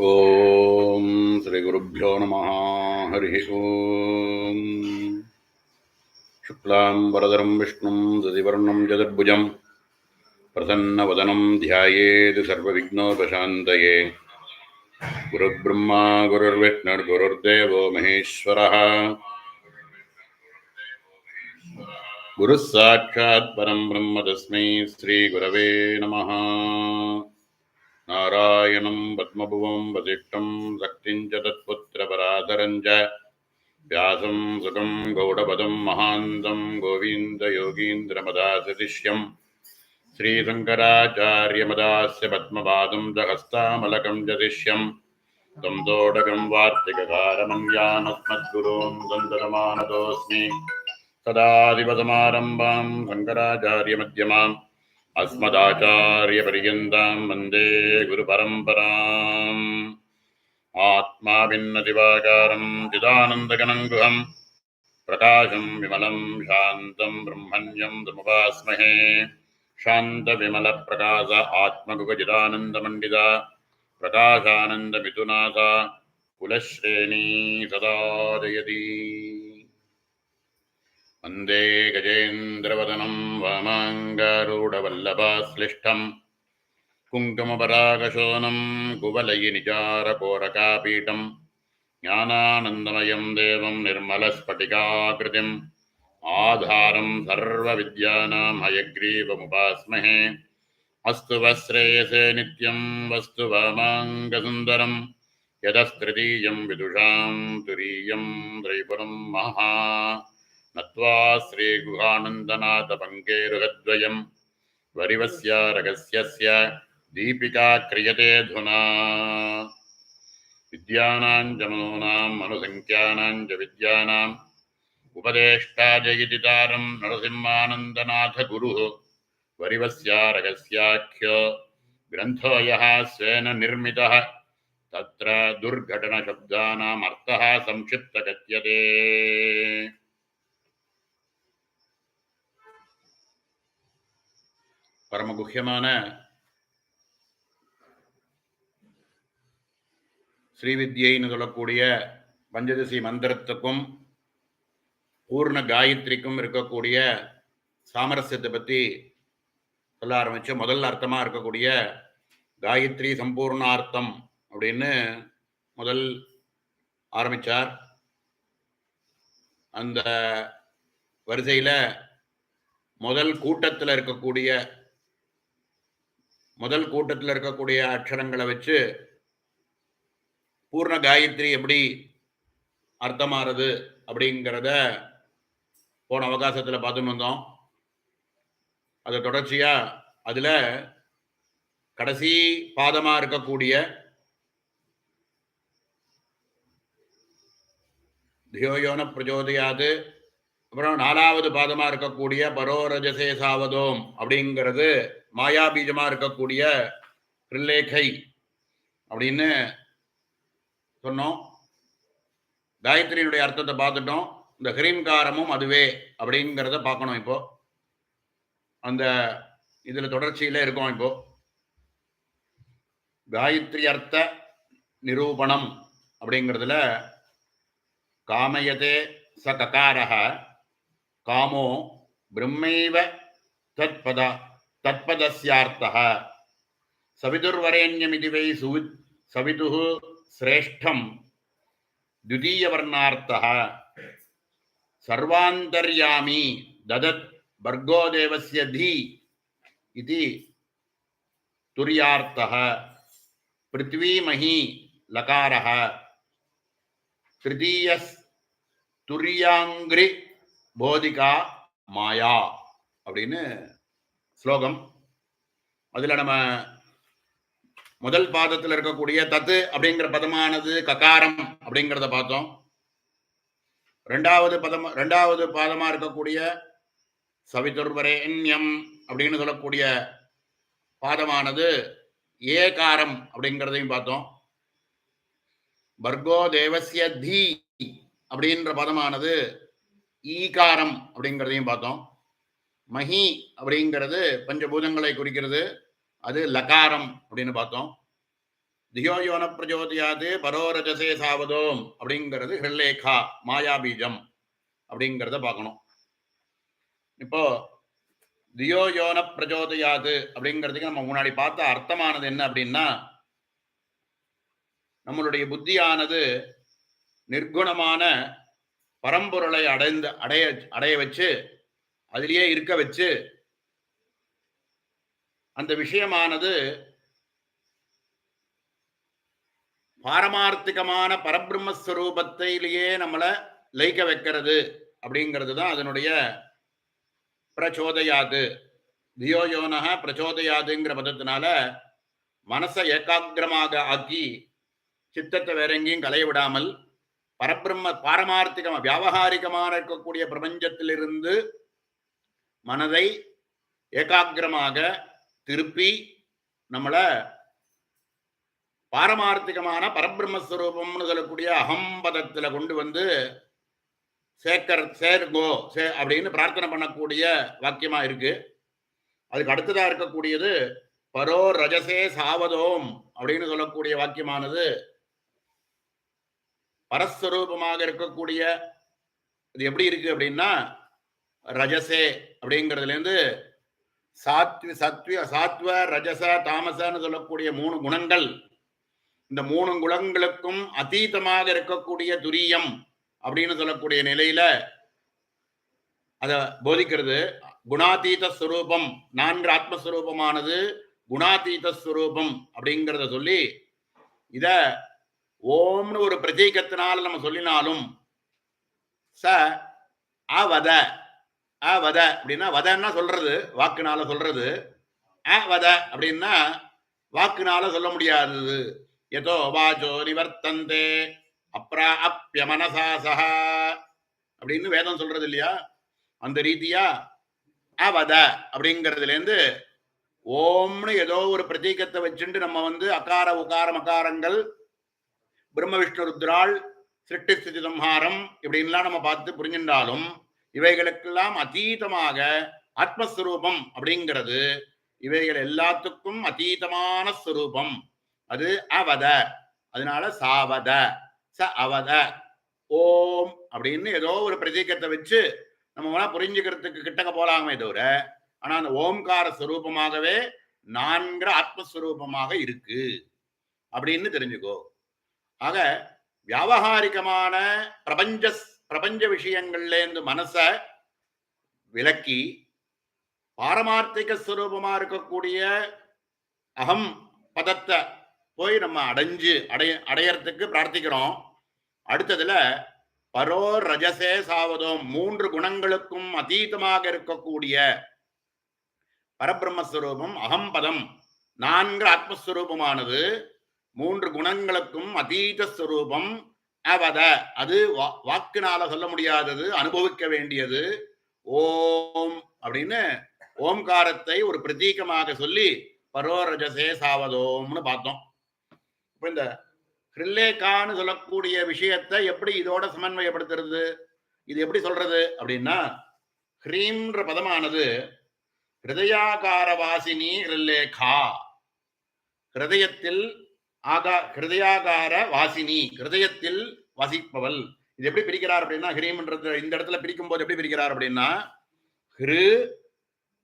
ஓம் ஸ்ரீ குருப்யோ நம. ஹரி ஓம். சுக்லாம் வரதரம் விஷ்ணும் சசிவர்ணம் சதுர்புஜம் பிரசன்னவதனம் த்யாயேத் சர்வவிக்னோபசாந்தயே. குருர்பிரம்மா குருர்விஷ்ணுர் குருர்தேவோ மகேஸ்வரः. குருः சாட்சாத் பரம் பிரம்ம தஸ்மை ஸ்ரீ குரவே நமः. நாராயணம் பத்மபுவம் வசிஷ்டம் சக்திஞ்ச தத்புத்திரபராதரஞ்ச व्यासं सुखं गौडपदं महान्तं गोविन्दयोगीन्द्रमदासशिष्यं श्रीशङ्कराचार्यमदास्य पद्मपादं च हस्तामलकं च शिष्यं तं दोडकं वार्तिककारमन्यानस्मद्गुरून् सन्दतमानतोऽस्मि। सदाशिवसमारम्भां शङ्कराचार्यमध्यमाम् अस्मदाचार्यपर्यन्तां वन्दे गुरुपरम्पराम्। आत्मा भिन्नदिवाकारं चिदानन्दघनं गुहं प्रकाशं विमलं शान्तं ब्रह्मण्यं तमुपास्महे। शान्तविमलप्रकाश आत्मगुगचिदानन्दमण्डिता प्रकाशानन्दमिथुनासा कुलश्रेणी सदा जयति। वन्दे गजेन्द्रवदनं वामाङ्गारूढवल्लभाश्लिष्टं कुङ्कुमपरागशोनं कुवलयिनिचारकोरकापीठं ज्ञानानन्दमयं देवं निर्मलस्फटिकाकृतिम् आधारं सर्वविद्यानां हयग्रीवमुपास्महे। अस्तु वश्रेयसे नित्यं वस्तु वामाङ्गसुन्दरं यतस्तृतीयं विदुषां तुरीयं त्रैपुरं महा नत्वा श्रीगुहानन्दनाथपङ्केरुहद्वयं वरिवस्यारगस्यस्य दीपिका क्रियते धुना। विद्यानां च मनूनां मनुसङ्ख्यानां च विद्यानाम् उपदेष्टाजयितितारं नरसिंहानन्दनाथ गुरुः वरिवस्यारगस्याख्यो ग्रन्थो यः स्वेन निर्मितः तत्र दुर्घटनशब्दानाम् अर्थः संक्षिप्तकथ्यते। பரமகுஹ்யமான ஸ்ரீவித்யைன்னு சொல்லக்கூடிய பஞ்சதசி மந்திரத்துக்கும் பூர்ண காயத்ரிக்கும் இருக்கக்கூடிய சாமரஸ்யத்தை பற்றி சொல்ல ஆரம்பிச்சு, முதல் அர்த்தமாக இருக்கக்கூடிய காயத்ரி சம்பூர்ணார்த்தம் அப்படின்னு முதல் ஆரம்பித்தார். அந்த வரிசையில் முதல் கூட்டத்தில் இருக்கக்கூடிய அக்ஷரங்களை வச்சு பூர்ண காயத்ரி எப்படி அர்த்தமாகிறது அப்படிங்கிறத போன அவகாசத்தில் பார்த்துன்னு வந்தோம். அது தொடர்ச்சியா அதில் கடைசி பாதமாக இருக்கக்கூடிய தியோயோன பிரஜோதயாது, அப்புறம் நாலாவது பாதமாக இருக்கக்கூடிய பரோரஜசே சாவதோம் அப்படிங்கிறது மாயாபீஜமாக இருக்கக்கூடிய பிரில்லேகை அப்படின்னு சொன்னோம். காயத்ரியினுடைய அர்த்தத்தை பார்த்துட்டோம். இந்த ஹிரீங்காரமும் அதுவே அப்படிங்கிறத பார்க்கணும். இப்போ அந்த இதில் தொடர்ச்சியில் இருக்கோம். இப்போ காயத்ரி அர்த்த நிரூபணம் அப்படிங்கிறதுல காமயதே ச ககாரஹ காமோ பிரம்மைவ தத்பதஸ்யார்த்தः சவிதுர்வரேண்யமிதி வை சவிதுः ஸ்ரேஷ்டம் द्वितीयवर्णार्थः सर्वान्तर्यामी ददत् भर्गो देवस्य धी इति तुर्यार्थः पृथ्वीमही लकारः तृतीयस् तुर्यांग्रि போதிகா மாயா அப்படின்னு ஸ்லோகம். அதில் நம்ம முதல் பாதத்தில் இருக்கக்கூடிய தத்து அப்படிங்கிற பதமானது ககாரம் அப்படிங்கிறத பார்த்தோம். ரெண்டாவது பாதமா இருக்கக்கூடிய சவிதுர்வரேண்யம் அப்படின்னு சொல்லக்கூடிய பாதமானது ஏகாரம் அப்படிங்கிறதையும் பார்த்தோம். பர்கோ தேவஸ்ய தி அப்படின்ற பதமானது ஈகாரம் அப்படிங்கிறதையும் பார்த்தோம். மஹி அப்படிங்கிறது பஞ்சபூதங்களை குறிக்கிறது, அது லகாரம் அப்படின்னு பார்த்தோம். தியோயோன பிரஜோதியாது பரோரஜசே சாவதோம் அப்படிங்கிறது ஹிருல்லேகா மாயாபீஜம் அப்படிங்கிறத பார்க்கணும். இப்போ தியோயோன பிரஜோதியாது அப்படிங்கிறதுக்கு நம்ம முன்னாடி பார்த்த அர்த்தமானது என்ன அப்படின்னா, நம்மளுடைய புத்தியானது நிர்குணமான பரம்பொருளை அடைய வச்சு அதிலேயே இருக்க வச்சு அந்த விஷயமானது பாரமார்த்திகமான பரபிரம்மஸ்வரூபத்திலேயே நம்மளை லயிக்க வைக்கிறது அப்படிங்கிறது தான் அதனுடைய பிரச்சோதயாது. தியோயோனக பிரச்சோதயாதுங்கிற பதத்தினால மனசை ஏகாகிரமாக ஆக்கி சித்தத்தை வேற எங்கேயும் கலைய விடாமல் பரபிரம்ம பாரமார்த்திகமா வியாபகாரிகமான இருக்கக்கூடிய பிரபஞ்சத்திலிருந்து மனதை ஏகாகிரமாக திருப்பி நம்மளை பாரமார்த்திகமான பரபிரம்மஸ்வரூபம்னு சொல்லக்கூடிய அகம்பதத்துல கொண்டு வந்து சேர்கோ அப்படின்னு பிரார்த்தனை பண்ணக்கூடிய வாக்கியமா இருக்கு. அதுக்கு அடுத்ததா இருக்கக்கூடியது பரோ ரஜசே சாவதோம் அப்படின்னு சொல்லக்கூடிய வாக்கியமானது பரஸ்வரூபமாக இருக்கக்கூடிய இது எப்படி இருக்கு அப்படின்னா, ரஜசே அப்படிங்கிறதுல இருந்து சாத்வ ரஜச தாமசன்னு சொல்லக்கூடிய 3 குணங்கள், இந்த 3 குணங்களுக்கும் அதீதமாக இருக்கக்கூடிய துரியம் அப்படின்னு சொல்லக்கூடிய நிலையில அத போதிக்கிறது. குணாதீத ஸ்வரூபம் 4 ஆத்மஸ்வரூபமானது குணாதீத ஸ்வரூபம் அப்படிங்கிறத சொல்லி இத ஓம்னு ஒரு பிரதீகத்தினால நம்ம சொல்லினாலும் ச அவத அவத அப்படின்னா வதன்னா சொல்றது வாக்குனால சொல்றது, அவத அப்படின்னா வாக்குனால சொல்ல முடியாதது. எதோ வாச்சோ நிவர்த்தந்தே அப்ராப்ய மனசாசஹ அப்படின்னு வேதம் சொல்றது இல்லையா? அந்த ரீதியா அவத அப்படிங்கிறதுல இருந்து ஓம்னு ஏதோ ஒரு பிரதீகத்தை வச்சுட்டு நம்ம வந்து அகார உகார மகாரங்கள் பிரம்ம விஷ்ணு ருத்ராள் சிருஷ்டி ஸ்திதி சம்ஹாரம் இப்படின்லாம் நம்ம பார்த்து புரிஞ்சின்றாலும் இவைகளுக்கெல்லாம் அதீதமாக ஆத்மஸ்வரூபம் அப்படிங்கிறது இவைகள் எல்லாத்துக்கும் அதீதமான ஸ்வரூபம். அது அவத. அதனால சாவத ச அவத ஓம் அப்படின்னு ஏதோ ஒரு பிரதீகத்தை வச்சு நம்ம புரிஞ்சுக்கிறதுக்கு கிட்டக்க போலாமே தவிர, ஆனா அந்த ஓம்கார ஸ்வரூபமாகவே 4 ஆத்மஸ்வரூபமாக இருக்கு அப்படின்னு தெரிஞ்சுக்கோ. ஆக வியாபகாரிகமான பிரபஞ்ச விஷயங்கள்ல இருந்து மனச விலக்கி பாரமார்த்திக ஸ்வரூபமா இருக்கக்கூடிய அகம் பதத்தை போய் நம்ம அடையறதுக்கு பிரார்த்திக்கிறோம். அடுத்ததுல பரோ ரஜசே சாவதோம் 3 குணங்களுக்கும் அதீதமாக இருக்கக்கூடிய பரபிரம்மஸ்வரூபம் அகம்பதம் 4 ஆத்மஸ்வரூபமானது 3 குணங்களுக்கும் அதீத ஸ்வரூபம் அவத. அது வாக்குனால சொல்ல முடியாதது, அனுபவிக்க வேண்டியது. ஓம் அப்படின்னு ஓம்காரத்தை ஒரு பிரதீகமாக சொல்லி பரோரஜசே சாவதோம்னு பார்த்தோம். இப்ப இந்த ஹிருல்லேகான்னு சொல்லக்கூடிய விஷயத்தை எப்படி இதோட சமன்வயப்படுத்துறது, இது எப்படி சொல்றது அப்படின்னா, ஹ்ரீம்ன்ற பதமானது ஹிருதயாகார வாசினி ஹிருல்லேகா, ஹிருதயத்தில் ஹிருதயாகார வாசினி ஹிருதயத்தில் வசிப்பவள். இது எப்படி பிரிக்கிறார் அப்படின்னா, ஹ்ரீம்ன்றது இந்த இடத்துல பிரிக்கும் போது எப்படி பிரிக்கிறார் அப்படின்னா, ஹிரு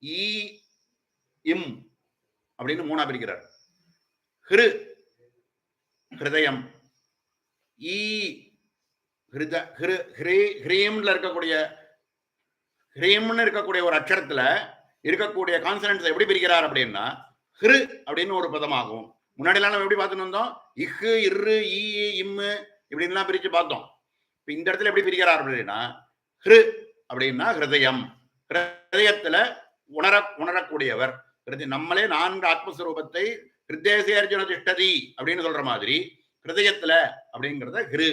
ஈ இம் அப்படின்னு 3ஆ பிரிக்கிறார். ஹிரு ஹிருதயம், ஈ ஹ்ரீம்ல இருக்கக்கூடிய ஒரு அக்ஷரத்துல இருக்கக்கூடிய கான்சனன்ட்ஸ் எப்படி பிரிக்கிறார் அப்படின்னா, ஹிரு அப்படின்னு ஒரு பதமாகும். முன்னாடி எல்லாம் நம்ம எப்படி பார்த்துட்டு வந்தோம், இஹு இரு ஈ இம்மு இப்படின்லாம் பிரிச்சு பார்த்தோம். இப்ப இந்த இடத்துல எப்படி பிரிக்கிறார் அப்படின்னா, ஹிரு அப்படின்னா ஹிருதயம், ஹிருதயத்துல உணரக்கூடியவர். நம்மளே 4 ஆத்மஸ்வரூபத்தை ஹிருதேசேர்ஜுன திஷ்டதி அப்படின்னு சொல்ற மாதிரி ஹிருதயத்துல அப்படிங்கிறத ஹிரு.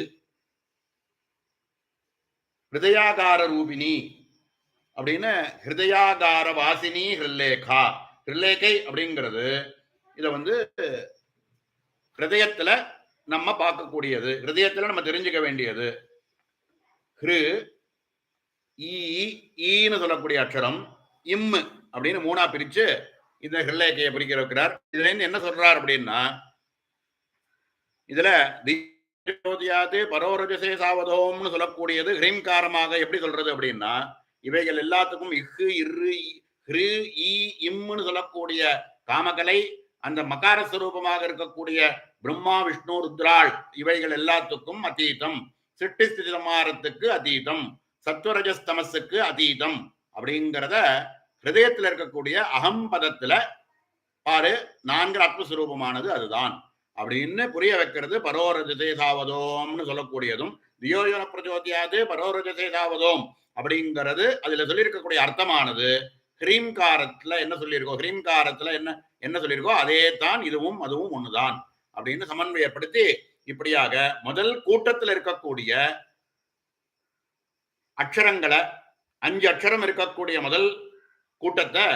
ஹிருதயாகார ரூபிணி அப்படின்னு ஹிருதயாகார வாசினி ஹிருல்லேகா. ஹிருல்லேகை அப்படிங்கிறது இத வந்து ஹிருதயத்துல நம்ம பார்க்கக்கூடியது, ஹிருதயத்துல நம்ம தெரிஞ்சுக்க வேண்டியது. ஹிரு ஈன்னு சொல்லக்கூடிய அக்ஷரம், இம்மு அப்படின்னு 3ஆ பிரிச்சு இந்த ஹிருல்லேகையை பிரிக்க வைக்கிறார். இதுல இருந்து என்ன சொல்றார் அப்படின்னா, இதுல ஜோதியாது பரோரஜசே சாவதோம்னு சொல்லக்கூடியது ஹ்ரீம்காரமாக எப்படி சொல்றது அப்படின்னா, இவைகள் எல்லாத்துக்கும் இஹ்ஹு இர்ரு ஹ்ரு ஈ இம்னு சொல்லக்கூடிய காமகலை, அந்த மகார ஸ்வரூபமாக இருக்கக்கூடிய பிரம்மா விஷ்ணு ருத்ராள் இவைகள் எல்லாத்துக்கும் அதீதம், சிருஷ்டி ஸ்திதி சம்ஹாரத்துக்கு அதீதம், சத்வரஜஸ்தமஸுக்கு அதீதம் அப்படிங்கிறத ஹிருதயத்தில் இருக்கக்கூடிய அகம் பதத்துல பாரு, நான்கு ஆத்மஸ்வரூபமானது அதுதான் அப்படின்னு புரிய வைக்கிறது பரோரஜசே சாவதோம்னு சொல்லக்கூடியதும், தியோயோன பிரஜோதியாது பரோரஜசே சாவதோம் அப்படிங்கிறது அதுல சொல்லியிருக்கக்கூடிய அர்த்தமானது ஹ்ரீம்காரத்துல என்ன சொல்லியிருக்கோம், ஹ்ரீம்காரத்துல என்ன என்ன சொல்லியிருக்கோ அதே தான் இதுவும் அதுவும் ஒண்ணுதான் அப்படின்னு சமன்வயப்படுத்தி இப்படியாக முதல் கூட்டத்தில் இருக்கக்கூடிய அக்ஷரங்களை 5 அக்ஷரம் இருக்கக்கூடிய முதல் கூட்டத்தை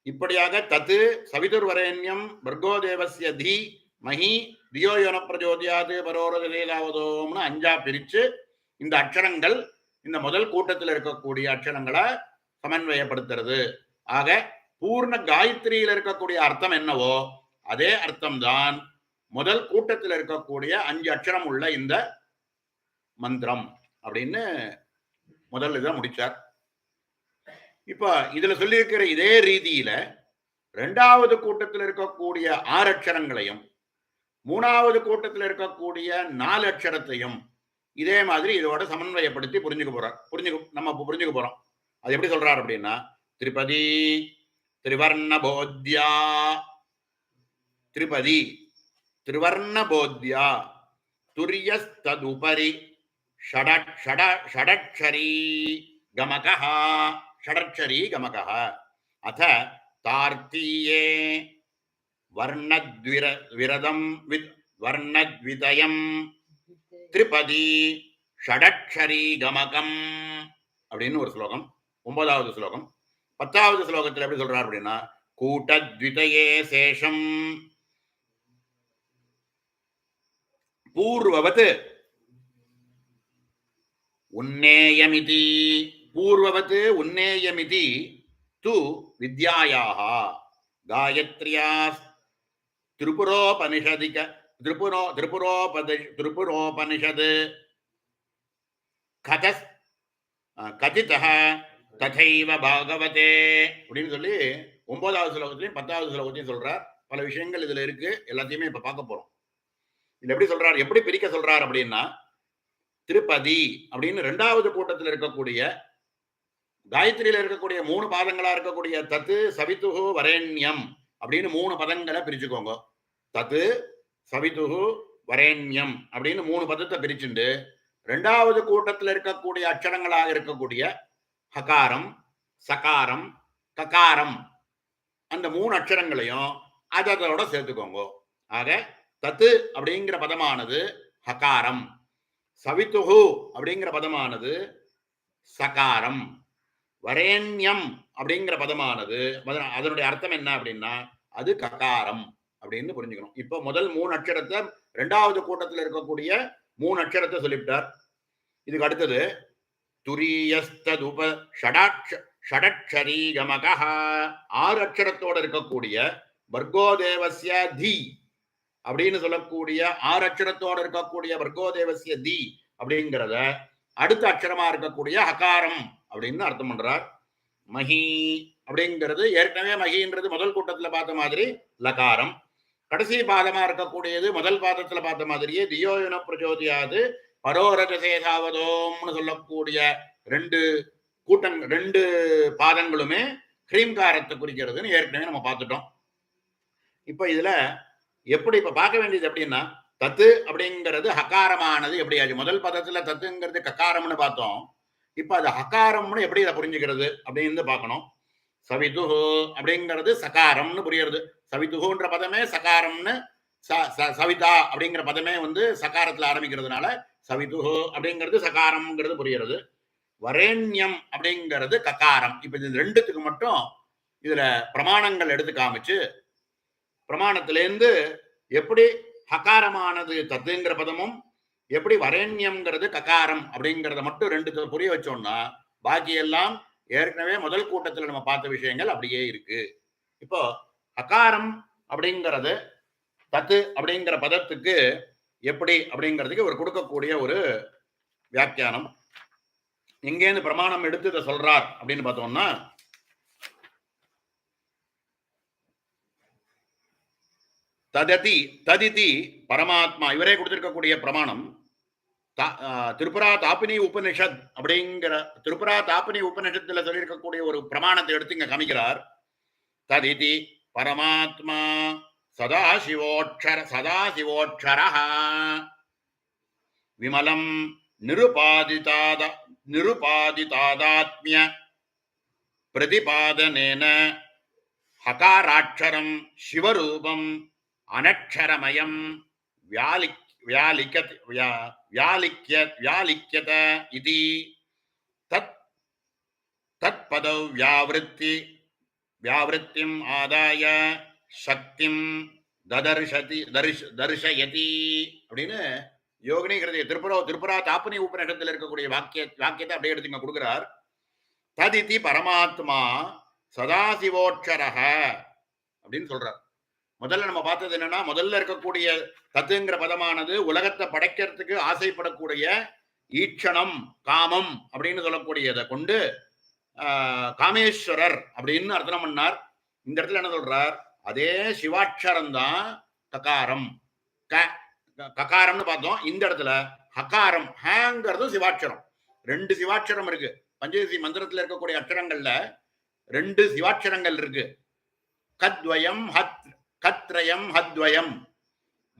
இப்படியாக தத்து சவிதுர் வரேண்யம் பர்கோ தேவஸ்ய தி மகி தியோயோன பிரஜோதியாது பரோரஜசேதாவதோம்னு 5ஆ பிரிச்சு இந்த அக்ஷரங்கள் இந்த முதல் கூட்டத்தில் இருக்கக்கூடிய அக்ஷரங்களை சமன்வயப்படுத்துறது. ஆக பூர்ண காயத்ரியில் இருக்கக்கூடிய அர்த்தம் என்னவோ அதே அர்த்தம்தான் முதல் கூட்டத்தில் இருக்கக்கூடிய 5 அக்ஷரம் உள்ள இந்த மந்திரம் அப்படின்னு முதல் இதை முடிச்சார். இப்ப இதுல சொல்லியிருக்கிற இதே ரீதியில 2வது கூட்டத்தில் இருக்கக்கூடிய 6 அக்ஷரங்களையும் 3வது கூட்டத்தில் இருக்கக்கூடிய 4 அக்ஷரத்தையும் இதே மாதிரி இதோட சமன்வயப்படுத்தி நம்ம புரிஞ்சுக்க போறோம். அது எப்படி சொல்றாரு அப்படின்னா, திரிபதி திரிவர்ணபோத்யா, திரிபதி திரிவர்ணபோத்யா துரியஸ்ததுபரி ஷடக்ஷரி கமகஹ, ஷடக்ஷரி கமகஹ அத தார்த்தீயே வர்ணத்விரதம் வர்ணத்விதயம் திரிபதி ஷடக்ஷரி கமகம் அப்படின்னு ஒரு ஸ்லோகம். 9வது ஸ்லோகம். 10வது ஸ்லோகத்தில் எப்படி சொல்றார் அப்படின்னா, கூட்டத்விதயே சேஷம் பூர்வவத் உன்னேயமிதி, பூர்வவத் உன்னேயமிதி து வித்யாயாஹ காயத்ரியா திரிபுரோபனிஷதிக திரிபுரோபனிஷத் கதிதஹ ததைவ பாகவதே அப்படின்னு சொல்லி 9வது ஸ்லோகத்திலையும் 10வது ஸ்லோகத்தையும் சொல்றார். பல விஷயங்கள் இதுல இருக்கு, எல்லாத்தையுமே இப்ப பார்க்க போறோம். இதுல எப்படி சொல்றார், எப்படி பிரிக்க சொல்றார் அப்படின்னா, திருப்பதி அப்படின்னு 2வது கூட்டத்தில் இருக்கக்கூடிய காயத்ரியில இருக்கக்கூடிய 3 பாதங்களா இருக்கக்கூடிய தத்து சவிதுகு வரேண்யம் அப்படின்னு 3 பதங்களை பிரிச்சுக்கோங்க. தத்து சவிதுகு வரேண்யம் அப்படின்னு 3 பதத்தை பிரிச்சுண்டு 2வது கூட்டத்தில் இருக்கக்கூடிய அக்ஷரங்களாக இருக்கக்கூடிய ஹகாரம் சகாரம் ககாரம் அந்த 3 அக்ஷரங்களையும் அதோட சேர்த்துக்கோங்க. ஆக தத்து அப்படிங்கிற பதமானது ஹகாரம், சவிதுகு அப்படிங்கிற பதமானது சகாரம், வரேண்யம் அப்படிங்கிற பதமானது அதனுடைய அர்த்தம் என்ன அப்படின்னா அது ககாரம் அப்படின்னு புரிஞ்சுக்கணும். இப்ப முதல் 3 அக்ஷரத்தை 2வது கூட்டத்தில் இருக்கக்கூடிய 3 அக்ஷரத்தை சொல்லிவிட்டார். இதுக்கு அடுத்தது துரியஸ்ததுப ஷடக்ஷரி கமகஹ 6 அக்ஷரத்தோட இருக்கக்கூடிய வர்கோதேவஸ்ய தி அப்படின்னு சொல்லக்கூடிய 6 அக்ஷரத்தோட இருக்கக்கூடிய வர்கோதேவஸ்ய தி அப்படிங்கிறத அடுத்த அக்ஷரமா இருக்கக்கூடிய ஹகாரம் அப்படின்னு அர்த்தம் பண்றார். மகி அப்படிங்கிறது ஏற்கனவே மகின்றது முதல் கூட்டத்துல பார்த்த மாதிரி லகாரம், கடைசி பாதமா இருக்கக்கூடியது முதல் பாதத்துல பார்த்த மாதிரியே தியோயுன பிரஜோதியாது பரோரஜசேதாவதோம்னு சொல்லக்கூடிய 2 பாதங்களுமே ஹ்ரீம்காரத்தை குறிக்கிறதுன்னு ஏற்கனவே நம்ம பார்த்துட்டோம். இப்ப இதுல எப்படி இப்ப பார்க்க வேண்டியது அப்படின்னா, தத்து அப்படிங்கிறது ஹகாரமானது எப்படி ஆச்சு, முதல் பதத்துல தத்துங்கிறது ககாரம்னு பார்த்தோம். இப்ப அது ஹகாரம்னு எப்படி இதை புரிஞ்சுக்கிறது அப்படின்னு பார்க்கணும். சவிதுகு அப்படிங்கிறது சகாரம்னு புரியுறது. சவிதுகுன்ற பதமே சகாரம்னு, சவிதா அப்படிங்கிற பதமே சகாரத்துல ஆரம்பிக்கிறதுனால சவிதுகு அப்படிங்கிறது சகாரம்ங்கிறது புரியுறது. வரேண்யம் அப்படிங்கிறது ககாரம். இப்ப இது 2த்துக்கு மட்டும் இதுல பிரமாணங்கள் எடுத்து காமிச்சு, பிரமாணத்திலேருந்து எப்படி ஹகாரமானது தத்துங்கிற பதமும் எப்படி வரேண்யம்ங்கிறது ககாரம் அப்படிங்கிறத மட்டும் 2 புரிய வச்சோம்னா பாக்கி எல்லாம் ஏற்கனவே முதல் கூட்டத்தில் நம்ம பார்த்த விஷயங்கள் அப்படியே இருக்கு. இப்போ ஹகாரம் அப்படிங்கிறது தத்து அப்படிங்கிற பதத்துக்கு எப்படி அப்படிங்கிறதுக்கு ஒரு கொடுக்கக்கூடிய ஒரு வியாக்கியானம். எங்கேருந்து பிரமாணம் எடுத்து இதை சொல்றார் அப்படின்னு பார்த்தோம்னா, ததிதி பரமாத்மா, இவரே கொடுத்திருக்கக்கூடிய பிரமாணம் திரிபுரா தாபினி உபனிஷத் அப்படிங்கிற திரிபுரா தாபினி உபனிஷத்துல சொல்லியிருக்கக்கூடிய ஒரு பிரமாணத்தை எடுத்து இங்க காமிக்கிறார். ததிதி பரமாத்மா சதாசிவோட்சர விமலம் நிருபாதிதாதாத்மிய பிரதிபாதனேன ஹகாராட்சரம் சிவரூபம் அனக்ஷரமயம் व्यालिक्यत इति तत्पदौ व्यावृत्तिम् आदाय शक्तिं दर्शयति அப்படின்னு யோகினி கிருதி திரிபுரா தாபினி உபநிஷத்தில் இருக்கக்கூடிய வாக்கியத்தை அப்படியே எடுத்து கொடுக்கிறார். ததிதி பரமாத்மா சதாசிவோட்சரஹ அப்படின்னு சொல்றார். முதல்ல நம்ம பார்த்தது என்னன்னா, முதல்ல இருக்கக்கூடிய தத்துங்கிற பதமானது உலகத்தை படைக்கிறதுக்கு ஆசைப்படக்கூடிய ஈட்சணம் காமம் அப்படின்னு சொல்லக்கூடியதை கொண்டு காமேஸ்வரர் அப்படின்னு அர்த்தம் பண்ணார். இந்த இடத்துல என்ன சொல்றார், அதே சிவாட்சரம் தான் ககாரம். ககாரம்னு பார்த்தோம். இந்த இடத்துல ஹகாரம் ஹேங்கிறது சிவாட்சரம். 2 சிவாட்சரம் இருக்கு. பஞ்சதசி மந்திரத்துல இருக்கக்கூடிய அட்சரங்கள்ல 2 சிவாட்சரங்கள் இருக்கு. கத்வயம் கத்ரயம் ஹத்வயம்,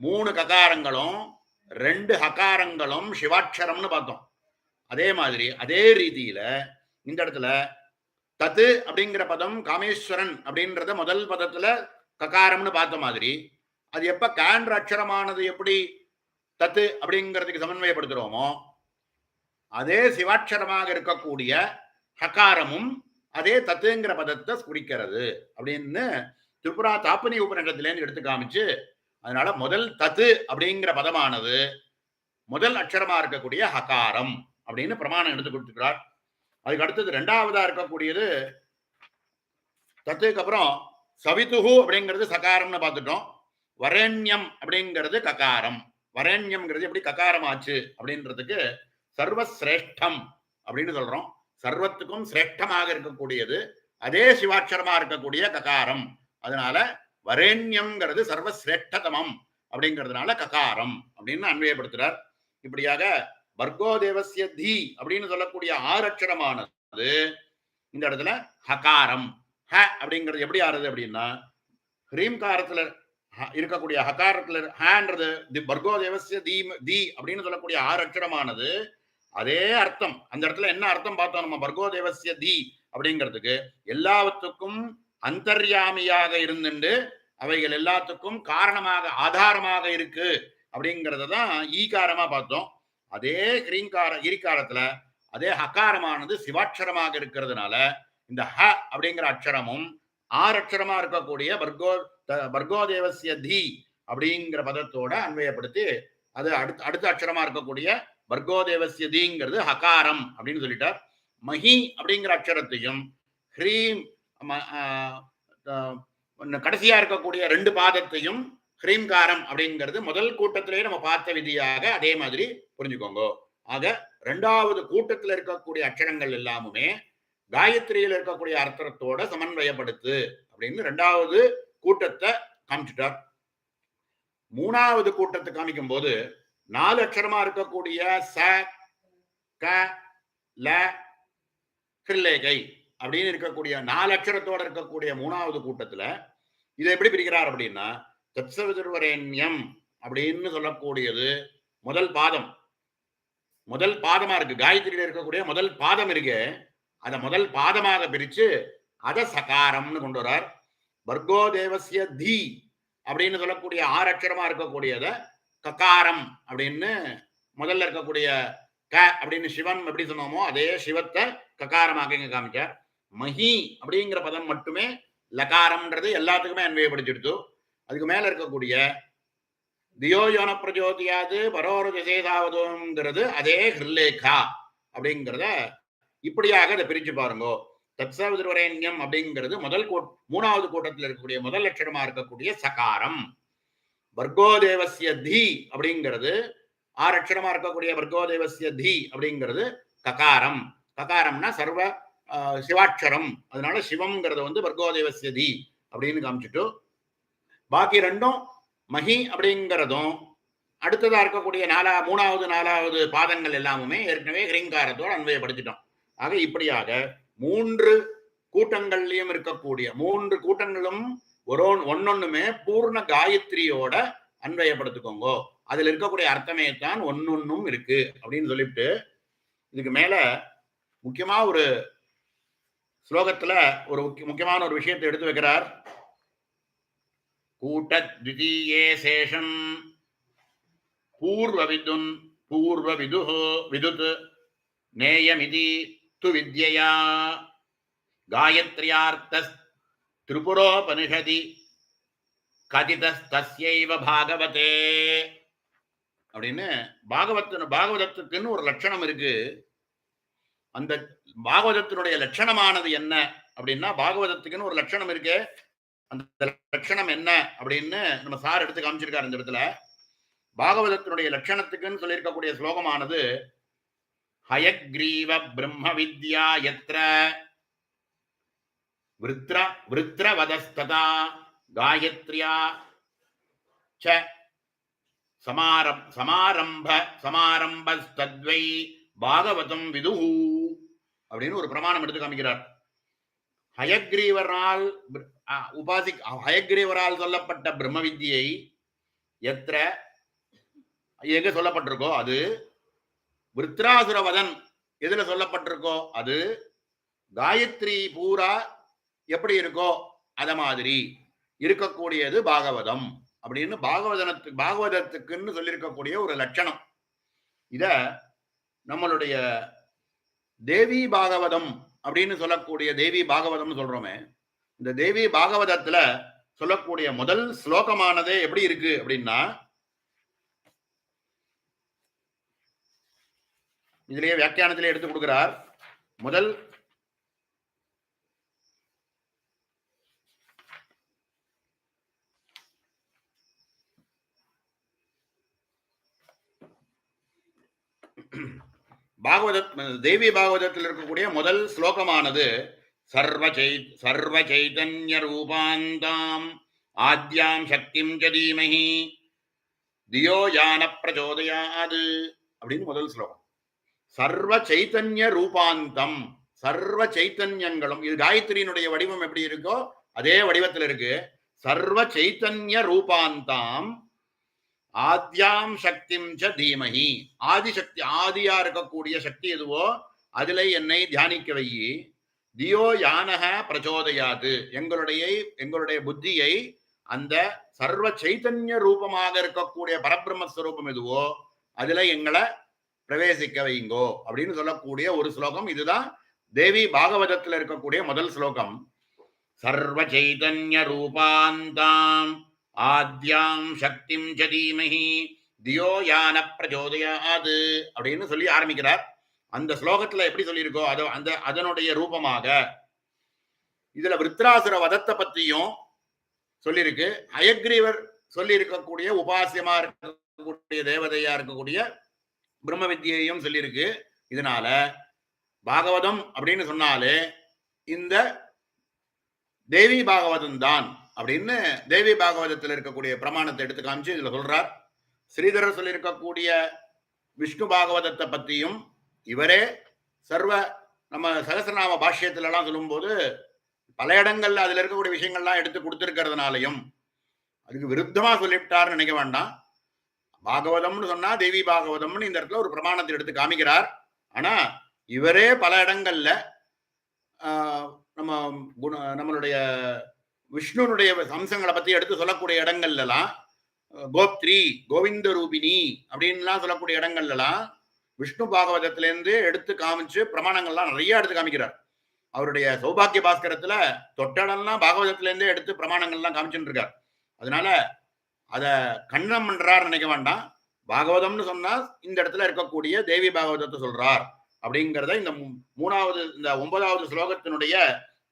3 ககாரங்களும் 2 ஹகாரங்களும் சிவாட்சரம்னு பார்த்தோம். அதே மாதிரி அதே ரீதியில இந்த இடத்துல தத்து அப்படிங்கிற பதம் காமேஸ்வரன் அப்படின்றத முதல் பதத்துல ககாரம்னு பார்த்த மாதிரி, அது எப்ப கான்ற அட்சரமானது எப்படி தத்து அப்படிங்கிறதுக்கு சமன்வயப்படுத்துறோமோ, அதே சிவாட்சரமாக இருக்கக்கூடிய ஹகாரமும் அதே தத்துங்கிற பதத்தை குறிக்கிறது அப்படின்னு திரிபுரா தாபினி உபநிஷத்திலேன்னு எடுத்து காமிச்சு, அதனால முதல் தத்து அப்படிங்கிற பதமானது முதல் அட்சரமா இருக்கக்கூடிய ஹகாரம் அப்படின்னு பிரமாணம் எடுத்து கொடுத்துக்கிறார். அதுக்கு அடுத்தது 2வதா இருக்கக்கூடியது தத்துக்கு அப்புறம் சவிதுஹு அப்படிங்கிறது சகாரம்னு பார்த்துட்டோம். வரேண்யம் அப்படிங்கிறது ககாரம். வரேண்யம்ங்கிறது எப்படி ககாரம் ஆச்சு அப்படின்றதுக்கு சர்வசிரேஷ்டம் அப்படின்னு சொல்றோம். சர்வத்துக்கும் சிரேஷ்டமாக இருக்கக்கூடியது அதே சிவாட்சரமா இருக்கக்கூடிய ககாரம். அதனால வரேண்யம்ங்கிறது சர்வசிரேஷ்டதமம் அப்படிங்கிறதுனால ககாரம் அப்படின்னு அன்வயப்படுத்துறார். இப்படியாக பர்கோ தேவஸ்ய தி அப்படின்னு சொல்லக்கூடிய 6 அட்சரமானது இந்த இடத்துல ஹகாரம். ஹ அப்படிங்கிறது எப்படி ஆறுது அப்படின்னா, ஹ்ரீம்காரத்துல இருக்கக்கூடிய ஹகாரத்துல ஹன்றது பர்கோ தேவஸ்ய தி அப்படின்னு சொல்லக்கூடிய 6 அட்சரமானது அதே அர்த்தம். அந்த இடத்துல என்ன அர்த்தம் பார்த்தோம் நம்ம, பர்கோ தேவஸ்ய தி அப்படிங்கிறதுக்கு எல்லாத்துக்கும் அந்தர்யாமியாக இருந்துண்டு அவைகள் எல்லாத்துக்கும் காரணமாக ஆதாரமாக இருக்கு அப்படிங்கிறத தான் ஈகாரமா பார்த்தோம். அதே ஈகாரத்துல அதே ஹகாரமானது சிவாட்சரமாக இருக்கிறதுனால இந்த ஹ அப்படிங்கிற அட்சரமும் 6 அட்சரமா இருக்கக்கூடிய பர்கோ தேவஸ்ய தி அப்படிங்கிற பதத்தோட அன்வயப்படுத்தி அது அடுத்த அட்சரமா இருக்கக்கூடிய பர்கோ தேவஸ்ய திங்கிறது ஹகாரம் அப்படின்னு சொல்லிட்டார். மஹி அப்படிங்கிற அட்சரத்தையும் ஹ்ரீம் கடைசியா இருக்கக்கூடிய 2 பாதத்தையும் ஹ்ரீம்காரம் அப்படிங்கிறது முதல் கூட்டத்திலேயே நம்ம பார்த்த விதியாக அதே மாதிரி புரிஞ்சுக்கோங்க. ஆக 2வது கூட்டத்தில் இருக்கக்கூடிய அட்சரங்கள் எல்லாமுமே காயத்ரியில் இருக்கக்கூடிய அர்த்தத்தோட சமன்வயப்படுத்து அப்படின்னு 2வது கூட்டத்தை காமிச்சுட்டார். 3வது கூட்டத்தை காமிக்கும் போது 4 அட்சரமா இருக்கக்கூடிய ச க ல கிருலேகை அப்படின்னு இருக்கக்கூடிய 4 அட்சரத்தோட இருக்கக்கூடிய 3வது கூட்டத்துல இதை எப்படி பிரிக்கிறார் அப்படின்னா, தத்சவிதுர்வரேண்யம் அப்படின்னு சொல்லக்கூடியது முதல் பாதமா இருக்கு. காயத்ரியில இருக்கக்கூடிய முதல் பாதம் இருக்கு. அதை முதல் பாதமாக பிரிச்சு அதை சகாரம்னு கொண்டு வர்றார். பர்கோ தேவஸ்ய தி அப்படின்னு சொல்லக்கூடிய 6 அட்சரமா இருக்கக்கூடியத ககாரம் அப்படின்னு முதல்ல இருக்கக்கூடிய க அப்படின்னு சிவன் எப்படி சொன்னோமோ அதே சிவத்தை ககாரமாக இங்க காமிச்சார். மஹி அப்படிங்கிற பதம் மட்டுமே லகாரம்ன்றது எல்லாத்துக்குமே அன்வயப்படுத்திடுத்து. அதுக்கு மேல இருக்கக்கூடிய தியோயோன பிரஜோதியாது பரோர திசேதாவதுங்கிறது அதே ஹிருல்லேகா அப்படிங்கிறத இப்படியாக அதை பிரிச்சு பாருங்க. தத்சவிதுர்வரேண்யம் அப்படிங்கிறது 3வது கூட்டத்தில் இருக்கக்கூடிய முதல் அட்சரமா இருக்கக்கூடிய சகாரம். வர்கோதேவசிய தி அப்படிங்கிறது ஆறட்சரமா இருக்கக்கூடிய வர்கோதேவசிய தி அப்படிங்கிறது ககாரம். ககாரம்னா சர்வ சிவாட்சரம். அதனால சிவம்ங்கிறது வந்து வர்கோதேவசிய தி அப்படின்னு காமிச்சிட்டு, பாக்கி ரெண்டும் மகி அப்படிங்கிறதும் அடுத்ததா இருக்கக்கூடிய மூணாவது நாலாவது பாதங்கள் எல்லாமுமே ஏற்கனவே ஹிரீங்காரத்தோடு அன்வயப்படுத்திட்டோம். ஆக இப்படியாக 3 கூட்டங்கள்லயும் இருக்கக்கூடிய 3 கூட்டங்களும் ஒன்னொன்னுமே பூர்ண காயத்ரியோட அன்வயப்படுத்திக்கோங்க. அதுல இருக்கக்கூடிய அர்த்தமே தான் ஒன்னொன்னும் இருக்கு அப்படின்னு சொல்லிட்டு, இதுக்கு மேல முக்கியமா ஒரு ஸ்லோகத்துல ஒரு முக்கியமான ஒரு விஷயத்தை எடுத்து வைக்கிறார். கூட்ட த்விதீயே சேஷம் பூர்வவிதுன் பூர்வவிது விதுத் நேயமிதி து வித்யயா காயத்ரியார்த்த திரிபுரோபனிஷதி கதிதஸ்தஸ்யைவ பாகவதே அப்படின்னு பாகவதத்துக்குன்னு ஒரு லட்சணம் இருக்கு. அந்த பாகவதத்தினுடைய லட்சணமானது என்ன அப்படின்னா, பாகவதத்துக்குன்னு ஒரு லட்சணம் இருக்கு. அந்த லட்சணம் என்ன அப்படின்னு நம்ம சார் எடுத்து காமிச்சிருக்காரு இந்த இடத்துல. பாகவதத்தினுடைய லட்சணத்துக்குன்னு சொல்லியிருக்கக்கூடிய ஸ்லோகமானது ஹயக்ரீவ பிரம்ம வித்யா யத்ர விருத்ரவதஸ்ததா காயத்ரியா ச சமாரம்பஸ்தத்வை பாகவதம் விதுஹு அப்படின்னு ஒரு பிரமாணம் எடுத்து காமிக்கிறார். ஹயக்ரீவரால் ஹயக்ரீவரால் சொல்லப்பட்ட பிரம்ம வித்யை எத்திர எங்க சொல்லப்பட்டிருக்கோ அது, விருத்ராசுரவதன் எதுல சொல்லப்பட்டிருக்கோ அது, காயத்ரி பூரா எப்படி இருக்கோ அத மாதிரி இருக்கக்கூடியது பாகவதம் அப்படின்னு பாகவதத்துக்குன்னு சொல்லியிருக்கக்கூடிய ஒரு லட்சணம். இத நம்மளுடைய தேவி பாகவதம் அப்படின்னு சொல்லக்கூடிய தேவி பாகவதம் சொல்றோமே, இந்த தேவி பாகவதத்துல சொல்லக்கூடிய முதல் ஸ்லோகமானதே எப்படி இருக்கு அப்படின்னா, இதுலயே வியாக்கியானத்திலே எடுத்து கொடுக்கிறார். முதல் தேவி பாகவதத்தில் இருக்கக்கூடிய முதல் ஸ்லோகமானது சர்வ சைதன்ய ரூபாந்தாம் ஆத்யாம் சக்திம் ச தீமஹி தியோ யான பிரச்சோதயாது அப்படின்னு முதல் ஸ்லோகம். சர்வ சைத்தன்ய ரூபாந்தம், சர்வ சைத்தன்யங்களும், இது காயத்ரியினுடைய வடிவம் எப்படி இருக்கோ அதே வடிவத்தில் இருக்கு. சர்வ சைத்தன்ய ரூபாந்தாம் ஆத்யாம் சக்திம் ச தீமஹி, ஆதிசக்தி, ஆதியா இருக்கக்கூடிய சக்தி எதுவோ அதுல என்னை தியானிக்க வை. தியோ யானக பிரச்சோதயாது, எங்களுடைய புத்தியை அந்த சர்வ சைத்தன்ய ரூபமாக இருக்கக்கூடிய பரபிரம்மஸ்வரூபம் எதுவோ அதுல எங்களை பிரவேசிக்க வைங்கோ அப்படின்னு சொல்லக்கூடிய ஒரு ஸ்லோகம். இதுதான் தேவி பாகவதத்தில் இருக்கக்கூடிய முதல் ஸ்லோகம். சர்வ சைதன்ய ரூபாந்தாம் ஆத்யாம் சக்திம் ச தீமஹி தியோ யான பிரச்சோதயாது அப்படின்னு சொல்லி ஆரம்பிக்கிறார். அந்த ஸ்லோகத்துல எப்படி சொல்லியிருக்கோ அதனுடைய ரூபமாக இதுல விருத்ராசுர வதத்தை பத்தியும் சொல்லியிருக்கு. ஹயக்ரீவர் சொல்லி இருக்கக்கூடிய உபாசியமா இருக்கக்கூடிய தேவதையா இருக்கக்கூடிய பிரம்ம வித்தியையும் சொல்லியிருக்கு. இதனால பாகவதம் அப்படின்னு சொன்னாலே இந்த தேவி பாகவதம் தான் அப்படின்னு தேவி பாகவதத்தில் இருக்கக்கூடிய பிரமாணத்தை எடுத்து காமிச்சு இதுல சொல்றார். ஸ்ரீதரர் சொல்லியிருக்கக்கூடிய விஷ்ணு பாகவதத்தை பத்தியும் இவரே நம்ம சகஸ்ரநாம பாஷ்யத்துல எல்லாம் சொல்லும் போது பல இடங்கள்ல அதுல இருக்கக்கூடிய விஷயங்கள்லாம் எடுத்து கொடுத்திருக்கிறதுனாலையும் அதுக்கு விருத்தமா சொல்லிவிட்டார்னு நினைக்க வேண்டாம். பாகவதம்னு சொன்னா தேவி பாகவதம்னு இந்த இடத்துல ஒரு பிரமாணத்தை எடுத்து காமிக்கிறார். ஆனா இவரே பல இடங்கள்ல நம்மளுடைய விஷ்ணுனுடைய அம்சங்களை பத்தி எடுத்து சொல்லக்கூடிய இடங்கள்ல எல்லாம் கோப்திரி கோவிந்த ரூபிணி அப்படின்லாம் சொல்லக்கூடிய இடங்கள்ல எல்லாம் விஷ்ணு பாகவதத்திலேருந்து எடுத்து காமிச்சு பிரமாணங்கள்லாம் நிறைய எடுத்து காமிக்கிறார். அவருடைய சௌபாகிய பாஸ்கரத்துல தொட்டடம்லாம் பாகவதத்திலேருந்தே எடுத்து பிரமாணங்கள்லாம் காமிச்சுட்டு இருக்கார். அதனால அத கண்ணம் பண்றார் நினைக்க வேண்டாம். பாகவதம்னு சொன்னா இந்த இடத்துல இருக்கக்கூடிய தேவி பாகவதத்தை சொல்றார் அப்படிங்கிறத இந்த 9வது ஸ்லோகத்தினுடைய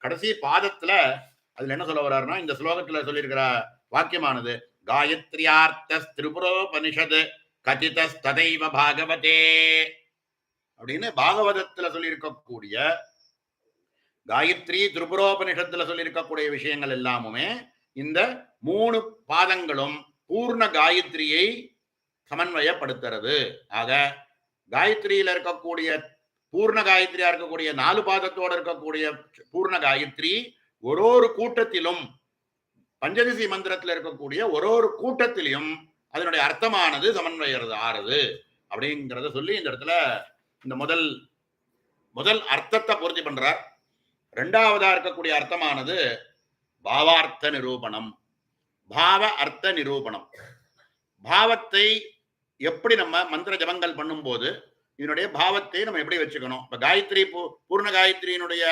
கடைசி பாதத்துல அதுல என்ன சொல்ல வர்றாருன்னா, இந்த ஸ்லோகத்துல சொல்லியிருக்கிற வாக்கியமானது காயத்ரியார்த்திருபுரோபனிஷத் கதிதஸ்ததைவ பாகவதே அப்படின்னு பாகவதத்துல சொல்லியிருக்கக்கூடிய காயத்ரி திரிபுரோபனிஷத்துல சொல்லியிருக்கக்கூடிய விஷயங்கள் எல்லாமுமே இந்த 3 பாதங்களும் பூர்ண காயத்ரியை சமன்வயப்படுத்துறது. ஆக காயத்ரியில இருக்கக்கூடிய பூர்ண காயத்ரியா இருக்கக்கூடிய 4 பாதத்தோட இருக்கக்கூடிய பூர்ண காயத்ரி ஒரு கூட்டத்திலும் பஞ்சதசி மந்திரத்தில் இருக்கக்கூடிய ஒரு கூட்டத்திலையும் அதனுடைய அர்த்தமானது சமன்வயறது ஆறுது அப்படிங்கிறத சொல்லி இந்த இடத்துல இந்த முதல் அர்த்தத்தை பூர்த்தி பண்றார். இரண்டாவதா இருக்கக்கூடிய அர்த்தமானது பாவார்த்த நிரூபணம், பாவ அர்த்த நிரூபணம். பாவத்தை எப்படி நம்ம மந்திர ஜபங்கள் பண்ணும்போது இதனுடைய பாவத்தை நம்ம எப்படி வச்சுக்கணும். இப்ப காயத்ரி பூர்ண காயத்ரியினுடைய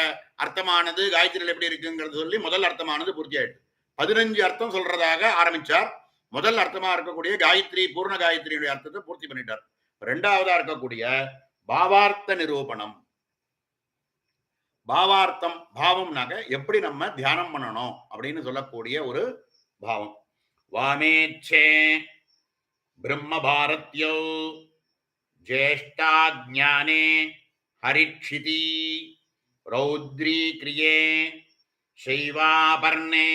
அர்த்தமானது காயத்ரியில் எப்படி இருக்குங்கிறது சொல்லி முதல் அர்த்தமானது பூர்த்தி ஆயிடுச்சு. 15 அர்த்தம் சொல்றதாக ஆரம்பிச்சார். முதல் அர்த்தமா இருக்கக்கூடிய காயத்ரி பூர்ண காயத்ரியுடைய அர்த்தத்தை பூர்த்தி பண்ணிட்டார். இரண்டாவதா இருக்கக்கூடிய பாவார்த்த நிரூபணம். பாவார்த்தம் பாவம்னாக எப்படி நம்ம தியானம் பண்ணணும் அப்படின்னு சொல்லக்கூடிய ஒரு பாவம். வாமேச்சே பிரம்ம பாரத்யோ ஜேஷ்டா ஞானே ஹரிக்ஷிதி ரௌத்ரி கிரியே சைவாபர்ணே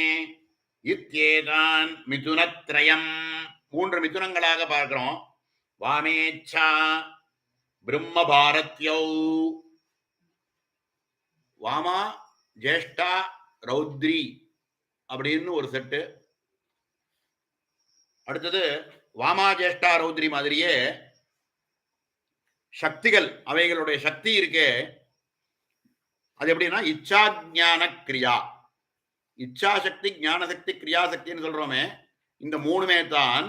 இத்யேதான் மிதுனத்ரயம். 3 மிதுனங்களாக பார்க்கிறோம். வாமேச்சா பிரம்ம பாரத்யோ, வாமா ஜேஷ்டா ரௌத்ரி அப்படின்னு ஒரு செட்டு. அடுத்தது வாமா ஜேஷ்டா ரௌத்ரி மாதிரியே சக்திகள், அவைகளுடைய சக்தி இருக்கே அது எப்படின்னா இச்சா ஞான கிரியா. இச்சா சக்தி, ஞான சக்தி, கிரியா சக்தின்னு சொல்றோமே, இந்த 3மே தான்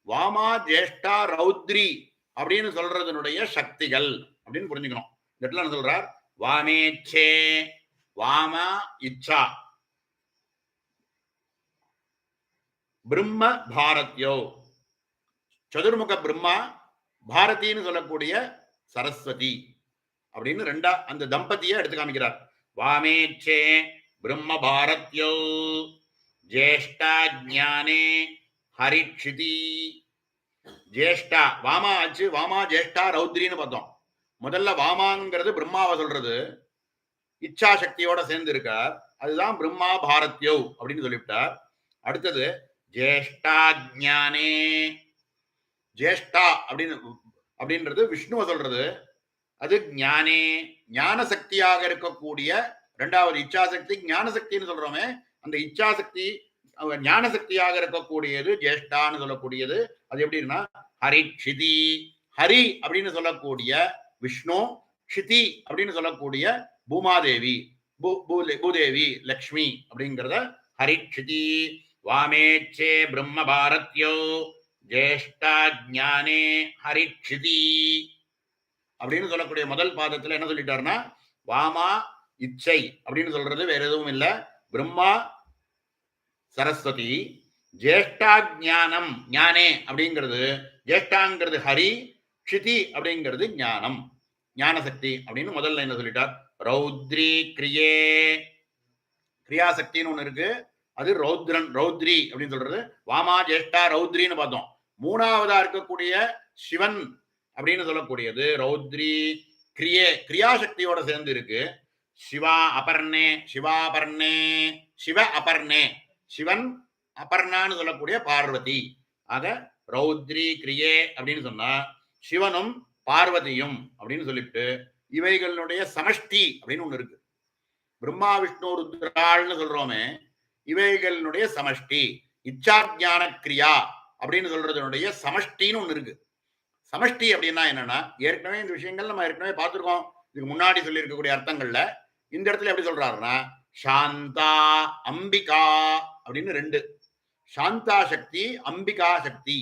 வாமா ஜேஷ்டா ரௌத்ரி அப்படின்னு சொல்றதனுடைய சக்திகள் அப்படின்னு புரிஞ்சுக்கணும். இந்த இடத்துல என்ன சொல்றார்? வாமேச்சே, வாமா இச்சா, பிரம்ம பாரத்யோ, சதுர்முக பிரம்மா, பாரதின்னு சொல்லக்கூடிய சரஸ்வதி அப்படின்னு அந்த தம்பதியை எடுத்து காமிக்கிறார். வாமேச்சே பிரம்ம பாரத்யோ ஜேஷ்டா ஞானே ஹரிக்ஷிதி. ஜேஷ்டா வாமா ஆச்சு, வாமா ஜேஷ்டா ரௌத்ரின்னு பார்த்தோம். முதல்ல வாமாங்கிறது பிரம்மாவை சொல்றது, இச்சா சக்தியோட சேர்ந்து இருக்கார், அதுதான் பிரம்மா பாரத்யோ அப்படின்னு சொல்லிவிட்டார். அடுத்தது ஜேஷ்டா ஞானே, ஜேஷ்டா அப்படின்றது விஷ்ணுவை சொல்றது, அது ஞானே ஞான சக்தியாக இருக்கக்கூடிய இரண்டாவது இச்சா சக்தி. ஞான சக்தின்னு சொல்றோமே, அந்த இச்சா சக்தி ஞான சக்தியாக இருக்கக்கூடியது ஜேஷ்டான்னு சொல்லக்கூடியது. அது எப்படின்னா ஹரி க்ஷிதி, ஹரி அப்படின்னு சொல்லக்கூடிய விஷ்ணு, க்ஷிதி அப்படின்னு சொல்லக்கூடிய பூமாதேவி, பூதேவி லக்ஷ்மி அப்படிங்கிறத ஹரி க்ஷிதி. வாமேச்சே பிரம்ம பாரத்யோ ஜேஷ்டா ஞானே ஹரி க்ஷிதி அப்படின்னு சொல்லக்கூடிய முதல் பாதத்துல என்ன சொல்லிட்டாருன்னா, வாமா இச்சை அப்படின்னு சொல்றது வேற எதுவும் இல்லை, பிரம்மா சரஸ்வதி, ஜேஷ்டா ஞானம் ஞானே அப்படிங்கிறது, ஜேஷ்டாங்கிறது ஹரி, க்ஷிதி அப்படிங்கிறது ஞானம், ஞான சக்தி அப்படின்னு முதல்ல என்ன சொல்லிட்டார். ரௌத்ரி கிரியே, கிரியாசக்தின்னு ஒண்ணு இருக்கு, அது ரௌத்ரன், ரௌத்ரி அப்படின்னு சொல்றது. வாமா ஜேஷ்டா ரௌத்ரின்னு பார்த்தோம். மூணாவதா இருக்கக்கூடிய சிவன் அப்படின்னு சொல்லக்கூடியது ரௌத்ரி கிரியே, கிரியாசக்தியோட சேர்ந்து இருக்கு. சிவா அபர்ணே, சிவாபர்ணே, சிவ அபர்ணே, சிவன் அபர்ணான்னு சொல்லக்கூடிய பார்வதி. ஆக ரௌத்ரி கிரியே அப்படின்னு சொன்னா சிவனும் பார்வதியும் அப்படின்னு சொல்லிட்டு இவைகளுடைய சமஷ்டி அப்படின்னு ஒண்ணு இருக்கு. பிரம்மா விஷ்ணு ருத்ராள்னு சொல்றோமே, இவைகளுடைய சமஷ்டி. இச்சாஜான கிரியா அப்படின்னு சொல்றதனுடைய சமஷ்டின்னு ஒண்ணு இருக்கு. சமஷ்டி அப்படின்னா என்னன்னா, ஏற்கனவே இந்த விஷயங்கள் நம்ம ஏற்கனவே பார்த்துருக்கோம், இதுக்கு முன்னாடி சொல்லி இருக்கக்கூடிய அர்த்தங்கள்ல. இந்த இடத்துல எப்படி சொல்றாருன்னா, சாந்தா அம்பிகா அப்படின்னு 2. சாந்தா சக்தி, அம்பிகா சக்தி.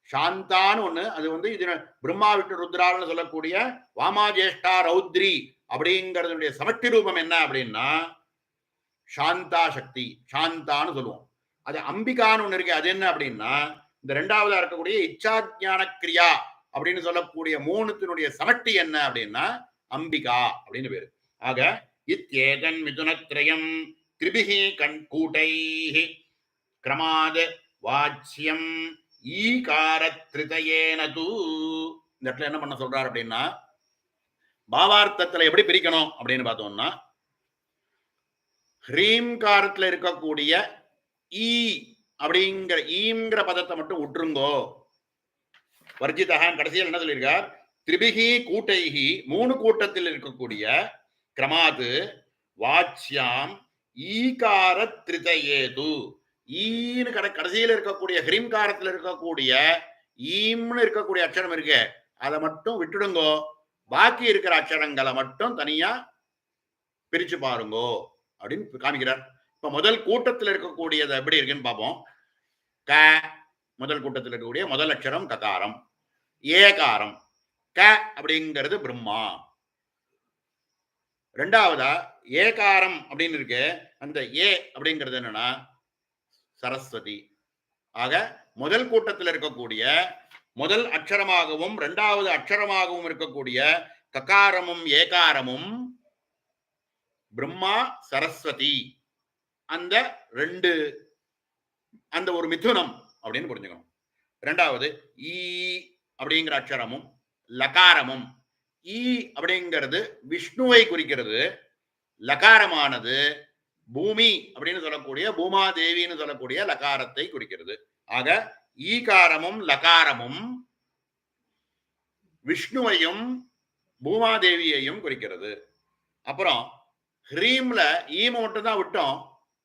சாந்தான்னு ஒண்ணு, அது இது பிரம்மா விஷ்ணு ருத்ரான்னு சொல்லக்கூடிய வாமாஜேஷ்டா ரௌத்ரி அப்படிங்கிறதுடைய சமஷ்டி ரூபம் என்ன அப்படின்னா சாந்தா சக்தி, சாந்தான்னு சொல்லுவோம். அது அம்பிகான்னு ஒண்ணு இருக்கு, அது என்ன அப்படின்னா இந்த 2வதா இருக்கக்கூடிய இச்சாஜான கிரியா அப்படின்னு சொல்லக்கூடிய 3த்தினுடைய சமஷ்டி என்ன அப்படின்னா அம்பிகா அப்படின்னு பேரு. ஆக இத்யேதன் மிதுனத்ரயம் திரிபிஹி கூட்டைஹி கிரமாத் வாச்சியம் ஈகாரத்ரிதயேனது. இந்த இடத்துல என்ன பண்ண சொல்றாரு அப்படின்னா, பாவார்த்தத்துல எப்படி பிரிக்கணும் அப்படின்னு பார்த்தோம்னா, ஹ்ரீம்காரத்துல இருக்கக்கூடிய ஈ அப்படிங்கிற ஈங்கிற பதத்தை மட்டும் விட்டுருங்கோ. வர்ஜிதகான் கடைசியில் என்ன சொல்லியிருக்கார், திரிபிகி கூட்டைகி 3 கூட்டத்தில் இருக்கக்கூடிய கிரமாது வாச்சியாம் ஈகார திரிதயேது. ஈன்னு கடைசியில் இருக்கக்கூடிய ஹ்ரீம்காரத்தில் இருக்கக்கூடிய ஈம்னு இருக்கக்கூடிய அக்ஷரம் இருக்கு, அதை மட்டும் விட்டுடுங்கோ. பாக்கி இருக்கிற அக்ஷரங்களை மட்டும் தனியா பிரிச்சு பாருங்கோ அப்படின்னு காமிக்கிறார். இப்ப முதல் கூட்டத்தில் இருக்கக்கூடியது எப்படி இருக்குன்னு பார்ப்போம். க முதல் கூட்டத்தில் இருக்கக்கூடிய முதல் அக்ஷரம் ககாரம். ஏகாரம் க அப்படிங்கிறது பிரம்மா. ரெண்டாவதா ஏகாரம் அப்படின்னு இருக்கு, அந்த ஏ அப்படிங்கிறது என்னன்னா சரஸ்வதி. ஆக முதல் கூட்டத்தில் இருக்கக்கூடிய முதல் அக்ஷரமாகவும் இரண்டாவது அக்ஷரமாகவும் இருக்கக்கூடிய ககாரமும் ஏகாரமும் பிரம்மா சரஸ்வதி, அந்த ரெண்டு அந்த ஒரு மிதுனம் அப்படின்னு புரிஞ்சுக்கணும். இரண்டாவது ஈ அப்படிங்கிற அக்ஷரமும் லகாரமும், ஈ அப்படிங்கிறது விஷ்ணுவை குறிக்கிறது, லகாரமானது பூமி அப்படின்னு சொல்லக்கூடிய பூமாதேவின்னு சொல்லக்கூடிய லகாரத்தை குறிக்கிறது. ஆக ஈகாரமும் லகாரமும் விஷ்ணுவையும் பூமாதேவியையும் குறிக்கிறது. அப்புறம் ஹ்ரீம்ல ஈம மட்டும் தான் விட்டோம்.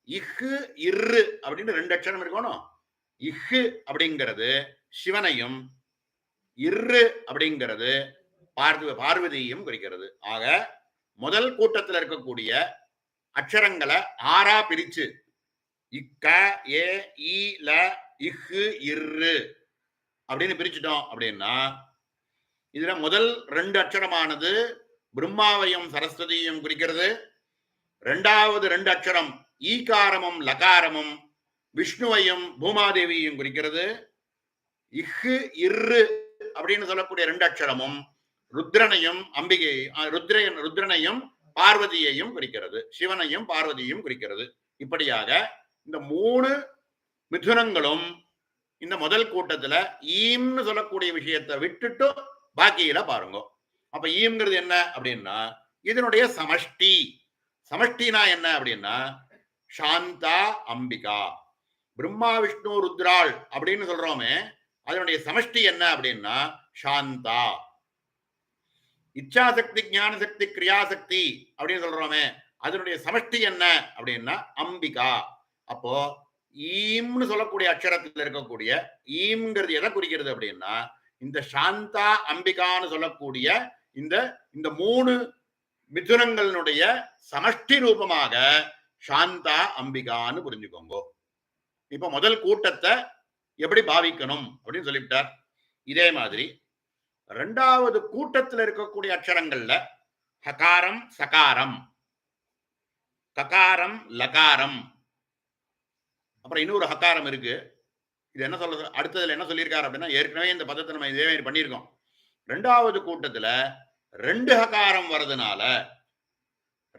இஹு இரு அப்படின்னு 2 அக்ஷரம் இருக்கணும். இஹு அப்படிங்கிறது சிவனையும், இரு அப்படிங்கிறது பார்வதியையும் குறிக்கிறது. ஆக முதல் கூட்டத்தில் இருக்கக்கூடிய அக்ஷரங்களை 6ஆ பிரிச்சு இக்க ஏ ஈ ல இஹு இரு அப்படின்னு பிரிச்சுட்டோம் அப்படின்னா, இதுல முதல் 2 அக்ஷரமானது பிரம்மாவையும் சரஸ்வதியையும் குறிக்கிறது. இரண்டாவது 2 அக்ஷரம் ஈகாரமும் லகாரமும் விஷ்ணுவையும் பூமாதேவியையும் குறிக்கிறது. இஹு இரு அப்படின்னு சொல்லக்கூடிய 2 அக்ஷரமும் ருத்ரனையும் ருத்ரனையும் பார்வதியையும் குறிக்கிறது, சிவனையும் பார்வதியையும் குறிக்கிறது. இப்படியாக இந்த 3 மிதுனங்களும் இந்த முதல் கூட்டத்துல ஈம்னு சொல்லக்கூடிய விஷயத்தை விட்டுட்டு பாக்கியில பாருங்க. அப்ப ஈம்ங்கிறது என்ன அப்படின்னா இதனுடைய சமஷ்டி. சமஷ்டினா என்ன அப்படின்னா சாந்தா அம்பிகா. பிரம்மா விஷ்ணு ருத்ராள் அப்படின்னு சொல்றோமே, அதனுடைய சமஷ்டி என்ன அப்படின்னா சாந்தா. இச்சாசக்தி ஞானசக்தி கிரியாசக்தி அப்படின்னு சொல்றோமே, அதனுடைய சமஷ்டி என்ன அப்படின்னா அம்பிகா. அப்போ ஈம்னு சொல்லக்கூடிய அக்ஷரத்தில் இருக்கக்கூடிய ஈம்ங்கிறது எதை குறிக்கிறது அப்படின்னா இந்த சாந்தா அம்பிகான்னு சொல்லக்கூடிய இந்த 3 மிதுனங்களுடைய சமஷ்டி ரூபமாக சாந்தா அம்பிகான்னு புரிஞ்சுக்கோங்க. இப்ப முதல் கூட்டத்தை எப்படி பாவிக்கணும் அப்படின்னு சொல்லிவிட்டார். இதே மாதிரி இரண்டாவது கூட்டத்தில் இருக்கக்கூடிய அக்ஷரங்கள்ல ஹகாரம் சகாரம், ககாரம் லகாரம், அப்புறம் இன்னொரு ஹகாரம் இருக்கு. இது என்ன சொல்றது, அடுத்ததுல என்ன சொல்லியிருக்காரு அப்படின்னா ஏற்கனவே இந்த பதத்தை நம்ம இதே மாதிரி பண்ணியிருக்கோம். இரண்டாவது கூட்டத்துல 2 ஹகாரம் வர்றதுனால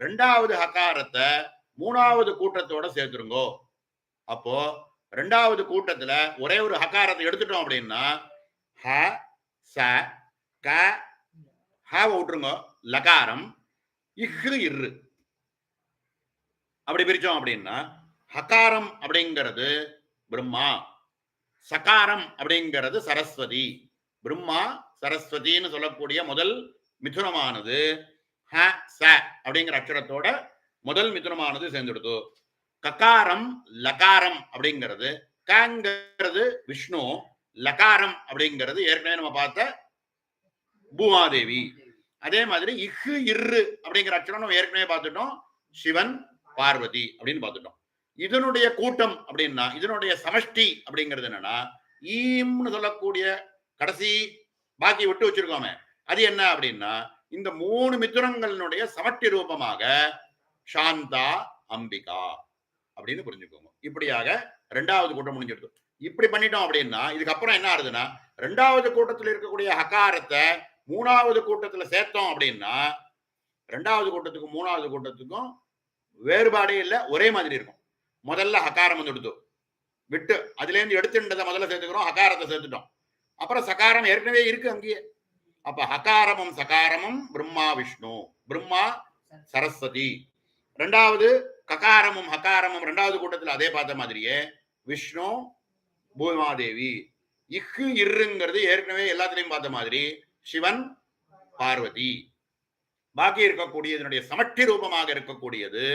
இரண்டாவது ஹகாரத்தை 3வது கூட்டத்தோட சேர்த்துருங்கோ. அப்போ இரண்டாவது கூட்டத்துல ஒரே ஒரு ஹகாரத்தை எடுத்துட்டோம் அப்படின்னா ஹ ச க ஹ விட்டுருங்க, லகாரம் இஹு இரு அப்படி பிரிச்சோம் அப்படின்னா ஹகாரம் அப்படிங்கிறது பிரம்மா, சகாரம் அப்படிங்கிறது சரஸ்வதி. பிரம்மா சரஸ்வதின்னு சொல்லக்கூடிய முதல் மிதுனமானது ஹ ச அப்படிங்கிற அக்ஷரத்தோட முதல் மிதுனமானது சேர்ந்துடுது. ககாரம் லகாரம் அப்படிங்கிறது கங்கிறது விஷ்ணு, லகாரம் அப்படிங்கிறது ஏற்கனவே நம்ம பார்த்த பூமாதேவி. அதே மாதிரி இஹு இரு அப்படிங்கிற அக்ஷரம் நம்ம ஏற்கனவே பார்த்துட்டோம், சிவன் பார்வதி அப்படின்னு பார்த்துட்டோம். இதனுடைய கூட்டம் அப்படின்னா இதனுடைய சமஷ்டி அப்படிங்கிறது என்னன்னா ஈம்னு சொல்லக்கூடிய கடைசி பாக்கி விட்டு வச்சிருக்கோமே அது என்ன அப்படின்னா இந்த 3 மிதுனங்களுடைய சமஷ்டி ரூபமாக சாந்தா அம்பிகா அப்படின்னு புரிஞ்சுக்கோங்க. இப்படியாக 2வது கூட்டம் முடிஞ்சிடுது. இப்படி பண்ணிட்டோம் அப்படின்னா இதுக்கப்புறம் என்ன ஆகுதுன்னா 2வது கூட்டத்தில் இருக்கக்கூடிய ஹகாரத்தை 3வது கூட்டத்துல சேர்த்தோம் அப்படின்னா 2வது கூட்டத்துக்கும் 3வது கூட்டத்துக்கும் வேறுபாடே இல்லை, ஒரே மாதிரி இருக்கும். முதல்ல ஹகாரம் வந்துடுது, விட்டு அதுல இருந்து எடுத்துட்டதை முதல்ல சேர்த்துக்கிறோம், ஹகாரத்தை சேர்த்துட்டோம். அப்புறம் சகாரம் ஏற்கனவே இருக்கு அங்கேயே. அப்ப ஹகாரமும் சகாரமும் பிரம்மா விஷ்ணு, பிரம்மா சரஸ்வதி. ரெண்டாவது ககாரமும் ஹகாரமும் ரெண்டாவது கூட்டத்தில் அதே பார்த்த மாதிரியே விஷ்ணு பூமாதேவி. இக்கு இருங்கிறது ஏற்கனவே எல்லாத்திலையும் பார்த்த மாதிரி சிவன் பார்வதி. பாக்கி இருக்கக்கூடிய இதனுடைய சமஷ்டி ரூபமாக இருக்கக்கூடியது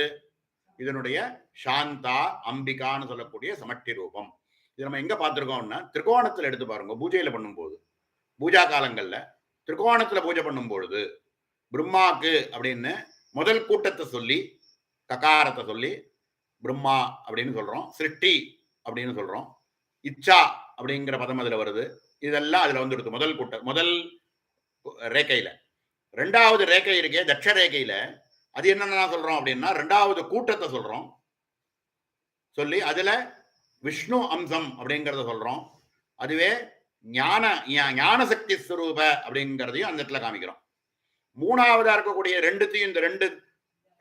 இதனுடைய சாந்தா அம்பிகான்னு சொல்லக்கூடிய சமஷ்டி ரூபம். இது நம்ம எங்க பார்த்திருக்கோம்னா திரிகோணத்துல எடுத்து பாருங்க. பூஜையில பண்ணும்போது, பூஜா காலங்கள்ல திரிகோணத்துல பூஜை பண்ணும் பொழுது பிரம்மாக்கு அப்படின்னு முதல் கூட்டத்தை சொல்லி ககாரத்தை சொல்லி பிரம்மா அப்படின்னு சொல்றோம், சிருஷ்டி அப்படின்னு சொல்றோம், இச்சா அப்படிங்கிற பதம் அதுல வருது. இதெல்லாம் அதுல வந்துடுது முதல் கூட்டம், முதல் ரேகையில. ரெண்டாவது ரேகை இருக்கே தட்ச ரேகையில அது என்னென்ன சொல்றோம் அப்படின்னா ரெண்டாவது கூட்டத்தை சொல்றோம், சொல்லி அதுல விஷ்ணு அம்சம் அப்படிங்கிறத சொல்றோம். அதுவே ஞான சக்தி ஸ்வரூப அப்படிங்கிறதையும் அந்த இடத்துல காமிக்கிறோம். மூணாவதா இருக்கக்கூடிய ரெண்டுத்தையும் இந்த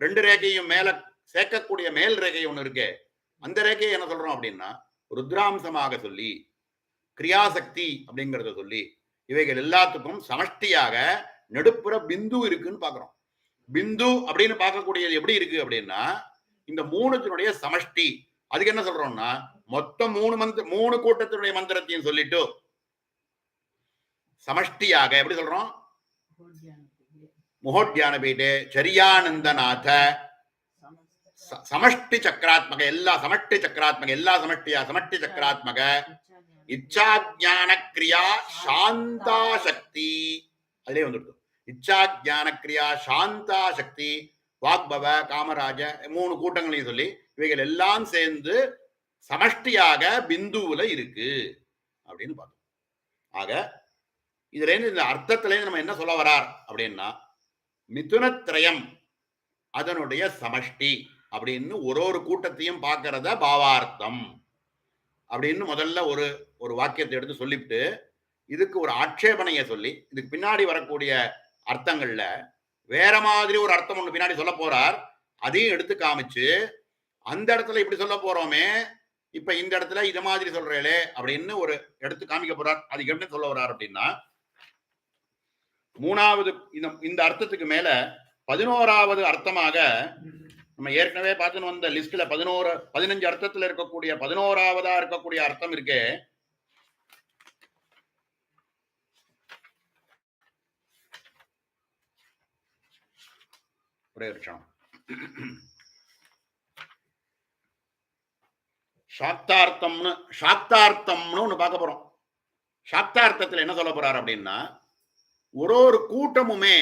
ரெண்டு ரேகையும் மேல சேர்க்கக்கூடிய மேல் ரேகை ஒண்ணு இருக்கு, அந்த ரேகையை என்ன சொல்றோம் அப்படின்னா ருத்ராம்சமாக சொல்லி கிரியாசக்தி அப்படிங்கிறத சொல்லி இவைகள் எல்லாத்துக்கும் சமஷ்டியாக நடுப்புற பிந்து இருக்குன்னு பாக்குறோம். பிந்து அப்படின்னு பார்க்கக்கூடியது எப்படி இருக்கு அப்படின்னா இந்த மூணுத்தினுடைய சமஷ்டி. அதுக்கு என்ன சொல்றோம்னா மொத்தம் மூணு கூட்டத்தினுடைய மந்திரத்தையும் சொல்லிட்டு சமஷ்டியாக எப்படி சொல்றோம், முகோட்யான பீட்டே சரியானந்தநாத சமஷ்டி சக்கராத்மக, எல்லா சமஷ்டி சக்கராத்மக, எல்லா சமஷ்டியா சமஷ்டி சக்கராத்மக இச்சா ஞான கிரியா சாந்தா சக்தி. அதுலயே வந்துடுது இச்சா ஞான கிரியா சாந்தா சக்தி வாக்பவ காமராஜ மூணு கூட்டங்களையும் சொல்லி இவைகள் எல்லாம் சேர்ந்து சமஷ்டியாக பிந்துவுல இருக்கு அப்படின்னு பார்த்தோம். ஆக இதுல இருந்து இந்த அர்த்தத்துல நம்ம என்ன சொல்ல வரார் அப்படின்னா மிதுனத்ரயம் அதனுடைய சமஷ்டி அப்படின்னு ஒரு கூட்டத்தையும் பார்க்கறத பாவார்த்தம் அப்படின்னு முதல்ல ஒரு வாக்கியத்தை எடுத்து சொல்லிவிட்டு இதுக்கு ஒரு ஆட்சேபனையை சொல்லி இதுக்கு பின்னாடி வரக்கூடிய அர்த்தங்கள்ல வேற மாதிரி ஒரு அர்த்தம் ஒண்ணு பின்னாடி சொல்ல போறார், அதையும் எடுத்து காமிச்சு அந்த இடத்துல இப்படி சொல்ல போறோமே இப்ப இந்த இடத்துல இத மாதிரி சொல்றேளே அப்படின்னு ஒரு எடுத்து காமிக்க போறார். அதுக்கு என்ன சொல்ல வர்றார் அப்படின்னா மூணாவது இந்த அர்த்தத்துக்கு மேல 11வது அர்த்தமாக நம்ம ஏற்கனவே பார்த்துன்னு வந்த லிஸ்ட்ல 15 அர்த்தத்துல இருக்கக்கூடிய 11வதா இருக்கக்கூடிய அர்த்தம் இருக்கே ஒரே விஷயம். சாக்தார்த்தம்னு ஒண்ணு பார்க்க போறோம். சாக்தார்த்தத்துல என்ன சொல்ல போறாரு அப்படின்னா ஒரு கூட்டமுமே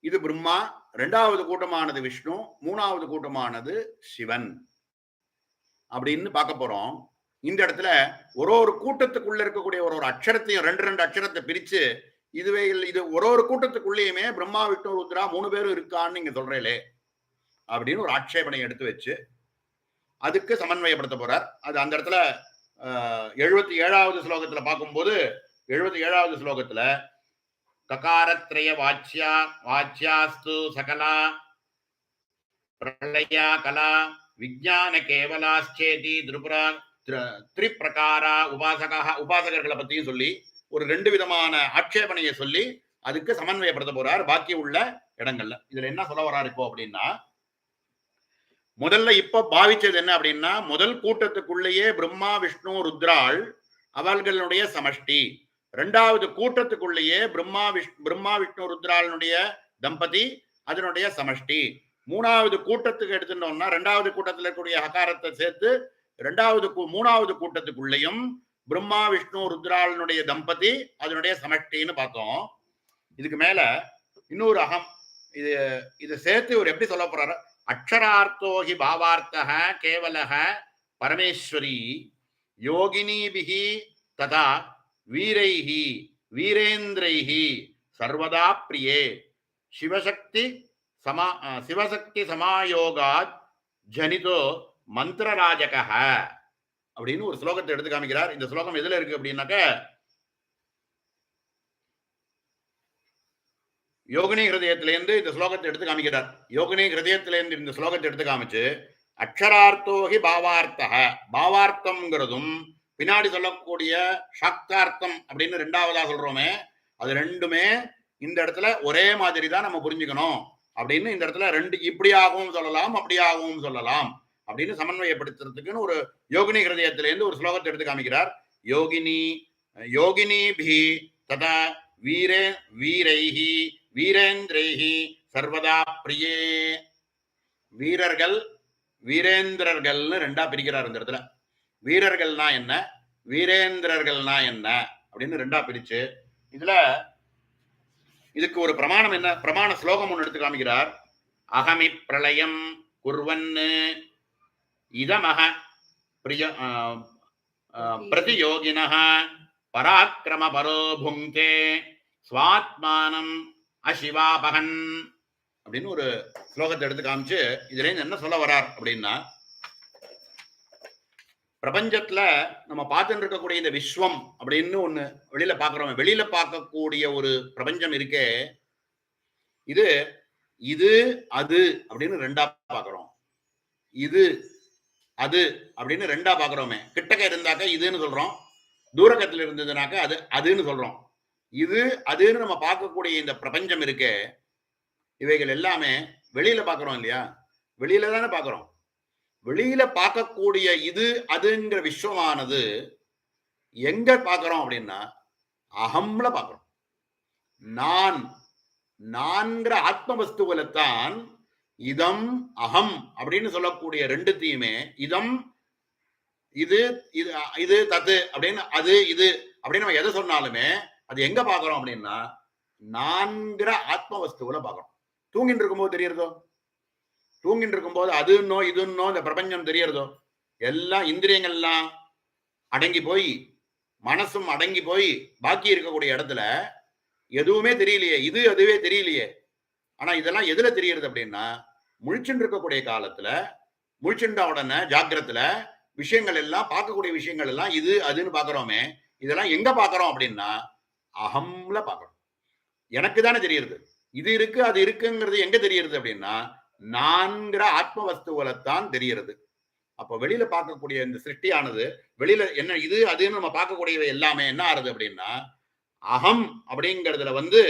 இது பிரம்மா, ரெண்டாவது கூட்டமானது விஷ்ணு, மூணாவது கூட்டமானது சிவன் அப்படின்னு பார்க்க போறோம். இந்த இடத்துல ஒரு கூட்டத்துக்குள்ள இருக்கக்கூடிய ஒரு அக்ஷரத்தையும் ரெண்டு அக்ஷரத்தை பிரிச்சு இதுவே இது ஒரு கூட்டத்துக்குள்ளேயுமே பிரம்மா விஷ்ணு ருத்ரா 3 பேரும் இருக்கான்னு நீங்க சொல்றீங்களே அப்படின்னு ஒரு ஆட்சேபனை எடுத்து வச்சு அதுக்கு சமன்வயப்படுத்த போறார். அது அந்த இடத்துல 77வது ஸ்லோகத்துல பார்க்கும்போது 77வது ஸ்லோகத்துல ககாரத்ரய வாச்சியாஸ்து சகலா பிரளயா கலா விஜான கேவலாச்சேதி திரிப்பிரகாரா உபாசகர்களை பத்தியும் சொல்லி ஒரு 2 விதமான ஆட்சேபனையை சொல்லி அதுக்கு சமன்வயப்படுத்த போறார் பாக்கி உள்ள இடங்கள்ல. இதுல என்ன சொல்ல வர்றாரு இப்போ அப்படின்னா முதல்ல இப்ப பாவிச்சது என்ன அப்படின்னா முதல் கூட்டத்துக்குள்ளேயே பிரம்மா விஷ்ணு ருத்ராள் அவர்களுடைய சமஷ்டி, ரெண்டாவது கூட்டத்துக்குள்ளேயே பிரம்மா விஷ்ணு ருத்ராளுடைய தம்பதி அதனுடைய சமஷ்டி, மூணாவது கூட்டத்துக்கு எடுத்துட்டோம்னா ரெண்டாவது கூட்டத்தில் இருக்கக்கூடிய ஹகாரத்தை சேர்த்து மூணாவது கூட்டத்துக்குள்ளேயும் பிரம்மா விஷ்ணு ருத்ராளுடைய தம்பதி அதனுடைய சமஷ்டின்னு பார்த்தோம். இதுக்கு மேல இன்னொரு அகம் இது சேர்த்து ஒரு எப்படி சொல்ல போறாரு அக்ஷரார்த்தோஹி பாவார்த்தக கேவலக பரமேஸ்வரி யோகினிபிஹி ததா வீரைஹி வீரேந்திரைஹி சர்வதா பிரியே சிவசக்தி சமாயோகாத் ஜனிதோ மந்திரராஜக அப்படின்னு ஒரு ஸ்லோகத்தை எடுத்து காமிக்கிறார். இந்த ஸ்லோகம் எதுல இருக்கு அப்படின்னாக்க யோகினி ஹிருதயத்திலேருந்து இந்த ஸ்லோகத்தை எடுத்து காமிக்கிறார். யோகினி ஹிருதயத்திலேருந்து இந்த ஸ்லோகத்தை எடுத்து காமிச்சு அக்ஷரார்த்தோகி பாவார்த்தக, பாவார்த்தம்ங்கிறதும் பின்னாடி சொல்லக்கூடிய சாக்தார்த்தம் அப்படின்னு ரெண்டாவதா சொல்றோமே, அது ரெண்டுமே இந்த இடத்துல ஒரே மாதிரி தான் நம்ம புரிஞ்சுக்கணும் அப்படின்னு இந்த இடத்துல ரெண்டு இப்படியாகவும் சொல்லலாம் அப்படியாகவும் சொல்லலாம் அப்படின்னு சமன்வயப்படுத்துறதுக்குன்னு ஒரு யோகினி ஹிருதயத்திலேருந்து ஒரு ஸ்லோகத்தை எடுத்து காமிக்கிறார். யோகினி யோகினிபி ததா வீரே வீரைஹி வீரேந்திரைஹி சர்வதா பிரியே. வீரர்கள் வீரேந்திரர்கள்னு ரெண்டா பிரிக்கிறார் இந்த இடத்துல. வீரர்கள்னா என்ன, வீரேந்திரர்கள்னா என்ன அப்படின்னு ரெண்டா பிரிச்சு இதுல இதுக்கு ஒரு பிரமாணம் என்ன, பிரமாண ஸ்லோகம் ஒன்று எடுத்து காமிக்கிறார். அகமி பிரளயம் குர்வன்னு இதமக பிரிய பிரதியோகினஹ பராக்கிரம பரோ புங்கே ஸ்வாத்மானம் அசிவாபகன் அப்படின்னு ஒரு ஸ்லோகத்தை எடுத்து காமிச்சு இதுல என்ன சொல்ல வரார் அப்படின்னா, பிரபஞ்சத்துல நம்ம பார்த்துட்டு இருக்கக்கூடிய இந்த விஸ்வம் அப்படின்னு ஒண்ணு வெளியில பாக்குறோம். வெளியில பார்க்கக்கூடிய ஒரு பிரபஞ்சம் இருக்கே, இது இது அது அப்படின்னு ரெண்டா பாக்குறோம். இது அது அப்படின்னு ரெண்டா பாக்குறோமே. கிட்டக்க இருந்தாக்க இதுன்னு சொல்றோம், தூரக்கத்துல இருந்ததுனாக்க அது அதுன்னு சொல்றோம். இது அதுன்னு நம்ம பார்க்கக்கூடிய இந்த பிரபஞ்சம் இருக்கே, இவைகள் எல்லாமே வெளியில பாக்குறோம் இல்லையா, வெளியில தானே பாக்குறோம். வெளியில பார்க்கக்கூடிய இது அதுங்கிற விஸ்வமானது எங்க பார்க்கிறோம் அப்படின்னா அகம்ல பார்க்கிறோம். நான் நான்கிற ஆத்ம வஸ்துவில்தான் இதம் அகம் அப்படின்னு சொல்லக்கூடிய ரெண்டுத்தையுமே, இதம் இது இது இது தத்து அப்படின்னு அது இது அப்படின்னு நம்ம எதை சொன்னாலுமே அது எங்க பார்க்கிறோம் அப்படின்னா நான்கிற ஆத்ம வஸ்துவில பார்க்கிறோம். தூங்கிட்டு இருக்கும்போது தெரியறதோ, தூங்கிட்டு இருக்கும்போது அதுன்னோ இதுன்னோ இந்த பிரபஞ்சம் தெரியறதோ, எல்லாம் இந்திரியங்கள்லாம் அடங்கி போய் மனசும் அடங்கி போய் பாக்கி இருக்கக்கூடிய இடத்துல எதுவுமே தெரியலையே, இது அதுவே தெரியலையே. ஆனா இதெல்லாம் எதுல தெரியறது அப்படின்னா முழிச்சுட்டு இருக்கக்கூடிய காலத்துல, முழிச்சுட்ட உடனே ஜாக்கிரத்துல விஷயங்கள் எல்லாம் பார்க்கக்கூடிய விஷயங்கள் எல்லாம் இது அதுன்னு பாக்குறோமே, இதெல்லாம் எங்க பாக்குறோம் அப்படின்னா அகம்ல பாக்குறோம். எனக்கு தானே தெரியுது இது இருக்கு அது இருக்குங்கிறது. எங்க தெரியுது அப்படின்னா நான்கிற ஆத்ம வஸ்துவத்தான் தெரிகிறது. அப்ப வெளியில பார்க்கக்கூடிய இந்த சிருஷ்டியானது வெளியில என்ன இது அதுன்னு நம்ம பார்க்கக்கூடியவை எல்லாமே என்ன ஆறுது அப்படின்னா அகம் அப்படிங்கிறதுல வந்து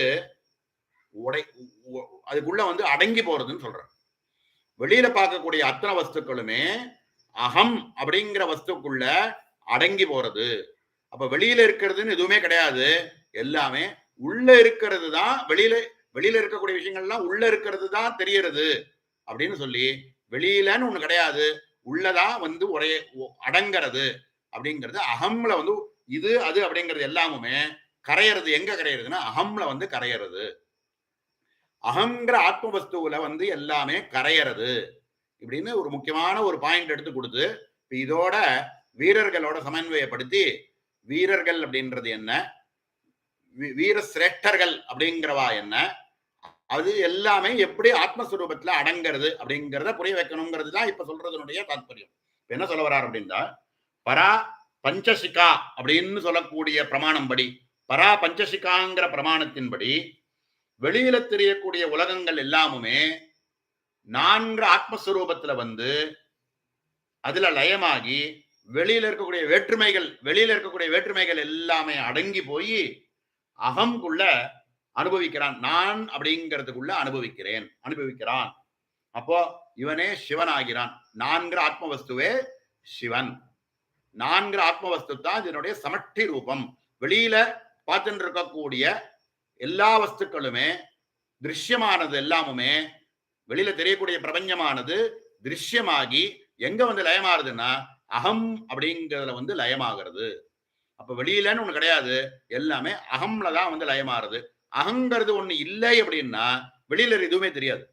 அதுக்குள்ள வந்து அடங்கி போறதுன்னு சொல்றேன். வெளியில பார்க்கக்கூடிய அத்தனை வஸ்துக்களுமே அகம் அப்படிங்கிற வஸ்துக்குள்ள அடங்கி போறது. அப்ப வெளியில இருக்கிறதுன்னு எதுவுமே கிடையாது, எல்லாமே உள்ள இருக்கிறது தான். வெளியில இருக்கக்கூடிய விஷயங்கள்லாம் உள்ள இருக்கிறது தான் தெரியறது அப்படின்னு சொல்லி வெளியிலன்னு ஒண்ணு கிடையாது, உள்ளதான் வந்து ஒரே அடங்கிறது அப்படிங்கிறது அகம்ல வந்து இது அது அப்படிங்கிறது எல்லாமுமே கரையிறது. எங்க கரையிறதுன்னா அகம்ல வந்து கரையிறது. அகங்கிற ஆத்ம வஸ்துவில வந்து எல்லாமே கரையிறது இப்படின்னு ஒரு முக்கியமான ஒரு பாயிண்ட் எடுத்து கொடுத்து இதோட வீரர்களோட சமன்வயப்படுத்தி வீரர்கள் அப்படின்றது என்ன, வீர சிரேஷ்டர்கள் அப்படிங்கிறவா என்ன, அது எல்லாமே எப்படி ஆத்மஸ்வரூபத்துல அடங்கிறது அப்படிங்கிறத புரிய வைக்கணுங்கிறது தான் இப்ப சொல்றதுனுடைய தாத்பரியம். என்ன சொல்ல வர்றார் அப்படின்னா பரா பஞ்சசிகா அப்படின்னு சொல்லக்கூடிய பிரமாணம் படி, பரா பஞ்சசிகாங்கிற பிரமாணத்தின்படி வெளியில தெரியக்கூடிய உலகங்கள் எல்லாமுமே நான்கு ஆத்மஸ்வரூபத்துல வந்து அதுல லயமாகி வெளியில இருக்கக்கூடிய வேற்றுமைகள் எல்லாமே அடங்கி போய் அகம்குள்ள அனுபவிக்கிறான். நான் அப்படிங்கிறதுக்குள்ள அனுபவிக்கிறான். அப்போ இவனே சிவன் ஆகிறான். நான்கிற ஆத்ம வஸ்துவே சிவன். நான்கிற ஆத்ம வஸ்து தான் இதனுடைய சமஷ்டி ரூபம். வெளியில பார்த்துட்டு இருக்கக்கூடிய எல்லா வஸ்துக்களுமே திருஷ்யமானது எல்லாமுமே வெளியில தெரியக்கூடிய பிரபஞ்சமானது திருஷ்யமாகி எங்க வந்து லயமாறுதுன்னா அகம் அப்படிங்கிறதுல வந்து லயமாகிறது. அப்ப வெளியிலன்னு ஒண்ணு கிடையாது, எல்லாமே அகம்ல தான் வந்து லயமாறுது. அகங்கிறது ஒண்ணு இல்லை அப்படின்னா வெளியில எதுவுமே தெரியாது.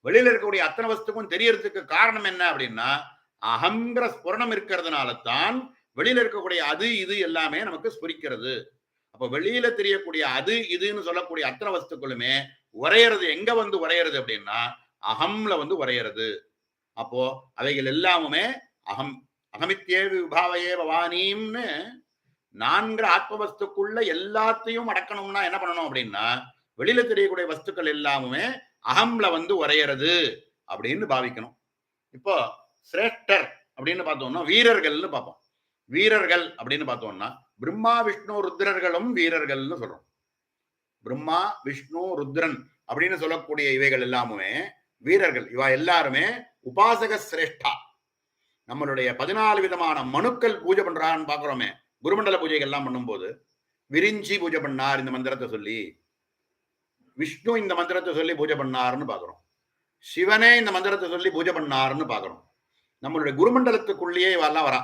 வெளியில இருக்கக்கூடிய அத்தனை வஸ்துக்கும் தெரியறதுக்கு காரணம் என்ன அப்படின்னா அகங்கிற ஸ்புரணம் இருக்கிறதுனால தான் வெளியில இருக்கக்கூடிய அது இது எல்லாமே நமக்கு ஸ்புரிக்கிறது. அப்ப வெளியில தெரியக்கூடிய அது இதுன்னு சொல்லக்கூடிய அத்தனை வஸ்துக்களுமே உரையிறது எங்க வந்து உரையிறது அப்படின்னா அகம்ல வந்து உரையிறது. அப்போ அவைகள் எல்லாமுமே அகம் அகமித்யே விபாவையே பவானின்னு நான்கிற ஆத்ம வஸ்துக்குள்ள எல்லாத்தையும் அடக்கணும்னா என்ன பண்ணணும் அப்படின்னா வெளியில தெரியக்கூடிய வஸ்துக்கள் எல்லாமுமே அகம்ல வந்து உரையிறது அப்படின்னு பாவிக்கணும். இப்போ சிரேஷ்டர் அப்படின்னு பார்த்தோம்னா வீரர்கள்னு பார்ப்போம். வீரர்கள் அப்படின்னு பார்த்தோம்னா பிரம்மா விஷ்ணு ருத்ரர்களும் வீரர்கள்னு சொல்றோம். பிரம்மா விஷ்ணு ருத்ரன் அப்படின்னு சொல்லக்கூடிய இவைகள் எல்லாமே வீரர்கள். இவா எல்லாருமே உபாசக சிரேஷ்டா. நம்மளுடைய 14 விதமான மனுக்கள் பூஜை பண்றான்னு பாக்குறோமே, குருமண்டல பூஜைகள் எல்லாம் பண்ணும்போது விரிஞ்சி பூஜை பண்ணார் இந்த மந்திரத்தை சொல்லி, விஷ்ணு இந்த மந்திரத்தை சொல்லி பூஜை பண்ணாருன்னு பாக்குறோம், சிவனே இந்த மந்திரத்தை சொல்லி பூஜை பண்ணாருன்னு பாக்குறோம். நம்மளுடைய குருமண்டலத்துக்குள்ளேயே இவாள்லாம் வரா.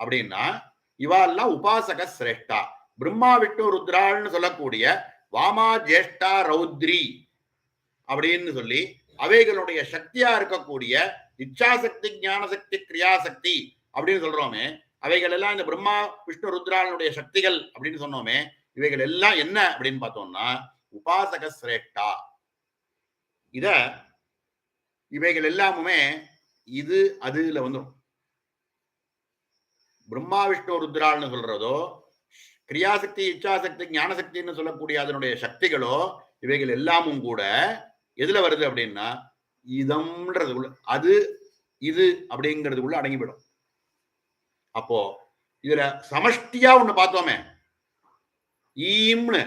அப்படின்னா இவாள்லாம் உபாசக சிரேஷ்டா. பிரம்மா விஷ்ணு ருத்ராள்னு சொல்லக்கூடிய வாமா ஜேஷ்டா ரௌத்ரி அப்படின்னு சொல்லி அவைகளுடைய சக்தியா இருக்கக்கூடிய இச்சாசக்தி ஞானசக்தி கிரியாசக்தி அப்படின்னு சொல்றோமே, அவைகள் எல்லாம் இந்த பிரம்மா விஷ்ணு ருத்ராளுடைய சக்திகள் அப்படின்னு சொன்னோமே, இவைகள் எல்லாம் என்ன அப்படின்னு பார்த்தோம்னா உபாசக சிரேஷ்டா. இத இவைகள் எல்லாமுமே இது அதுல வந்துடும். பிரம்மா விஷ்ணு ருத்ராள்னு சொல்றதோ, கிரியாசக்தி இச்சாசக்தி ஞானசக்தின்னு சொல்லக்கூடிய அதனுடைய சக்திகளோ, இவைகள் எல்லாமும் கூட எதுல வருது அப்படின்னா இதம்ன்றதுக்குள்ள, அது இது அப்படிங்கிறதுக்குள்ள அடங்கிவிடும். அப்போ இதுல சமஷ்டியா ஒண்ணு பார்த்தோமே, ஈம்னு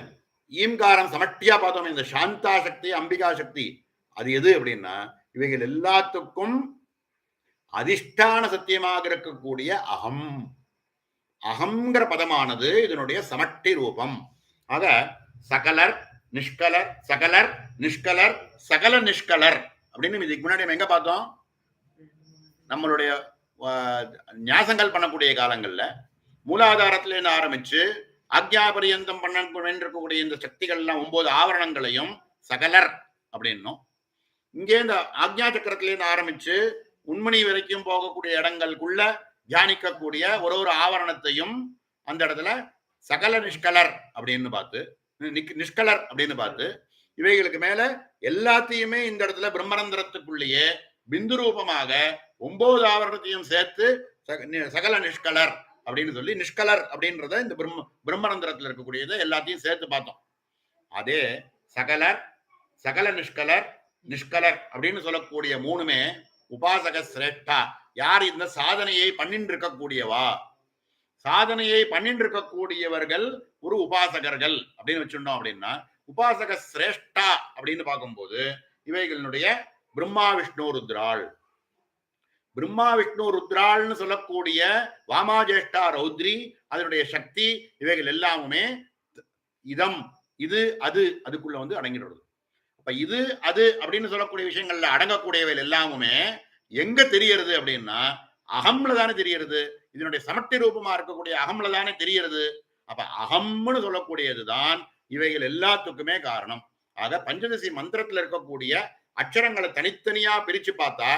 ஈம்காரம் சமஷ்டியா பார்த்தோமே, இந்த சாந்தா சக்தி அம்பிகா சக்தி, அது எது அப்படின்னா இவைகள் எல்லாத்துக்கும் அதிஷ்டான சத்தியமாக இருக்கக்கூடிய அகம். அகங்கிற பதமானது இதனுடைய சமஷ்டி ரூபம். ஆக சகலர் நிஷ்கலர், சகலர் நிஷ்கலர், சகல நிஷ்கலர் அப்படின்னு இதுக்கு முன்னாடி நம்ம எங்க பார்த்தோம்? நம்மளுடைய ஞாசங்கள் பண்ணக்கூடிய காலங்கள்ல மூலாதாரத்துல இருந்து ஆரம்பிச்சு ஆக்ஞா பரியந்தம் பண்ண இருக்கக்கூடிய இந்த சக்திகள் எல்லாம் 9 ஆவரணங்களையும் சகலர் அப்படின்னும், இங்கே இந்த ஆக்ஞா சக்கரத்திலிருந்து ஆரம்பிச்சு உண்மணி வரைக்கும் போகக்கூடிய இடங்களுக்குள்ள தியானிக்கக்கூடிய ஒரு ஆவரணத்தையும் அந்த இடத்துல சகல நிஷ்கலர் அப்படின்னு பார்த்து, நிஷ்கலர் அப்படின்னு பார்த்து, இவைகளுக்கு மேல எல்லாத்தையுமே இந்த இடத்துல பிரம்மரந்திரத்துக்குள்ளேயே பிந்து ரூபமாக 9 ஆவரணத்தையும் சேர்த்து சகல நிஷ்கலர் அப்படின்னு சொல்லி, நிஷ்கலர் அப்படின்றத இந்த பிரம்மரந்திரத்தில் இருக்கக்கூடியதை எல்லாத்தையும் சேர்த்து பார்த்தோம். அதே சகலர், சகல நிஷ்கலர், நிஷ்கலர் அப்படின்னு சொல்லக்கூடிய மூணுமே உபாசக சிரேஷ்டா. யார் இந்த சாதனையை பண்ணிட்டு இருக்கக்கூடியவா, சாதனையை பண்ணிட்டு இருக்கக்கூடியவர்கள் ஒரு உபாசகர்கள் அப்படின்னு வச்சுட்டோம். அப்படின்னா உபாசக சிரேஷ்டா அப்படின்னு பார்க்கும்போது இவைகளுடைய பிரம்மா விஷ்ணு ருத்ராள். பிரம்மா விஷ்ணு ருத்ராள்னு சொல்லக்கூடிய வாமாஜேஷ்டா ரௌத்ரி, அதனுடைய சக்தி, இவைகள் எல்லாமே இதம் இது அது அதுக்குள்ள வந்து அடங்கிடுறது. அப்ப இது அது அப்படின்னு சொல்லக்கூடிய விஷயங்கள்ல அடங்கக்கூடியவைகள் எல்லாமுமே எங்க தெரியறது அப்படின்னா அகம்ல தானே தெரியறது. இதனுடைய சமட்டி ரூபமா இருக்கக்கூடிய அகம்ல தானே தெரியறது. அப்ப அகம்னு சொல்லக்கூடியதுதான் இவைகள் எல்லாத்துக்குமே காரணம். ஆக பஞ்சதசி மந்திரத்துல இருக்கக்கூடிய அக்ஷரங்களை தனித்தனியா பிரிச்சு பார்த்தா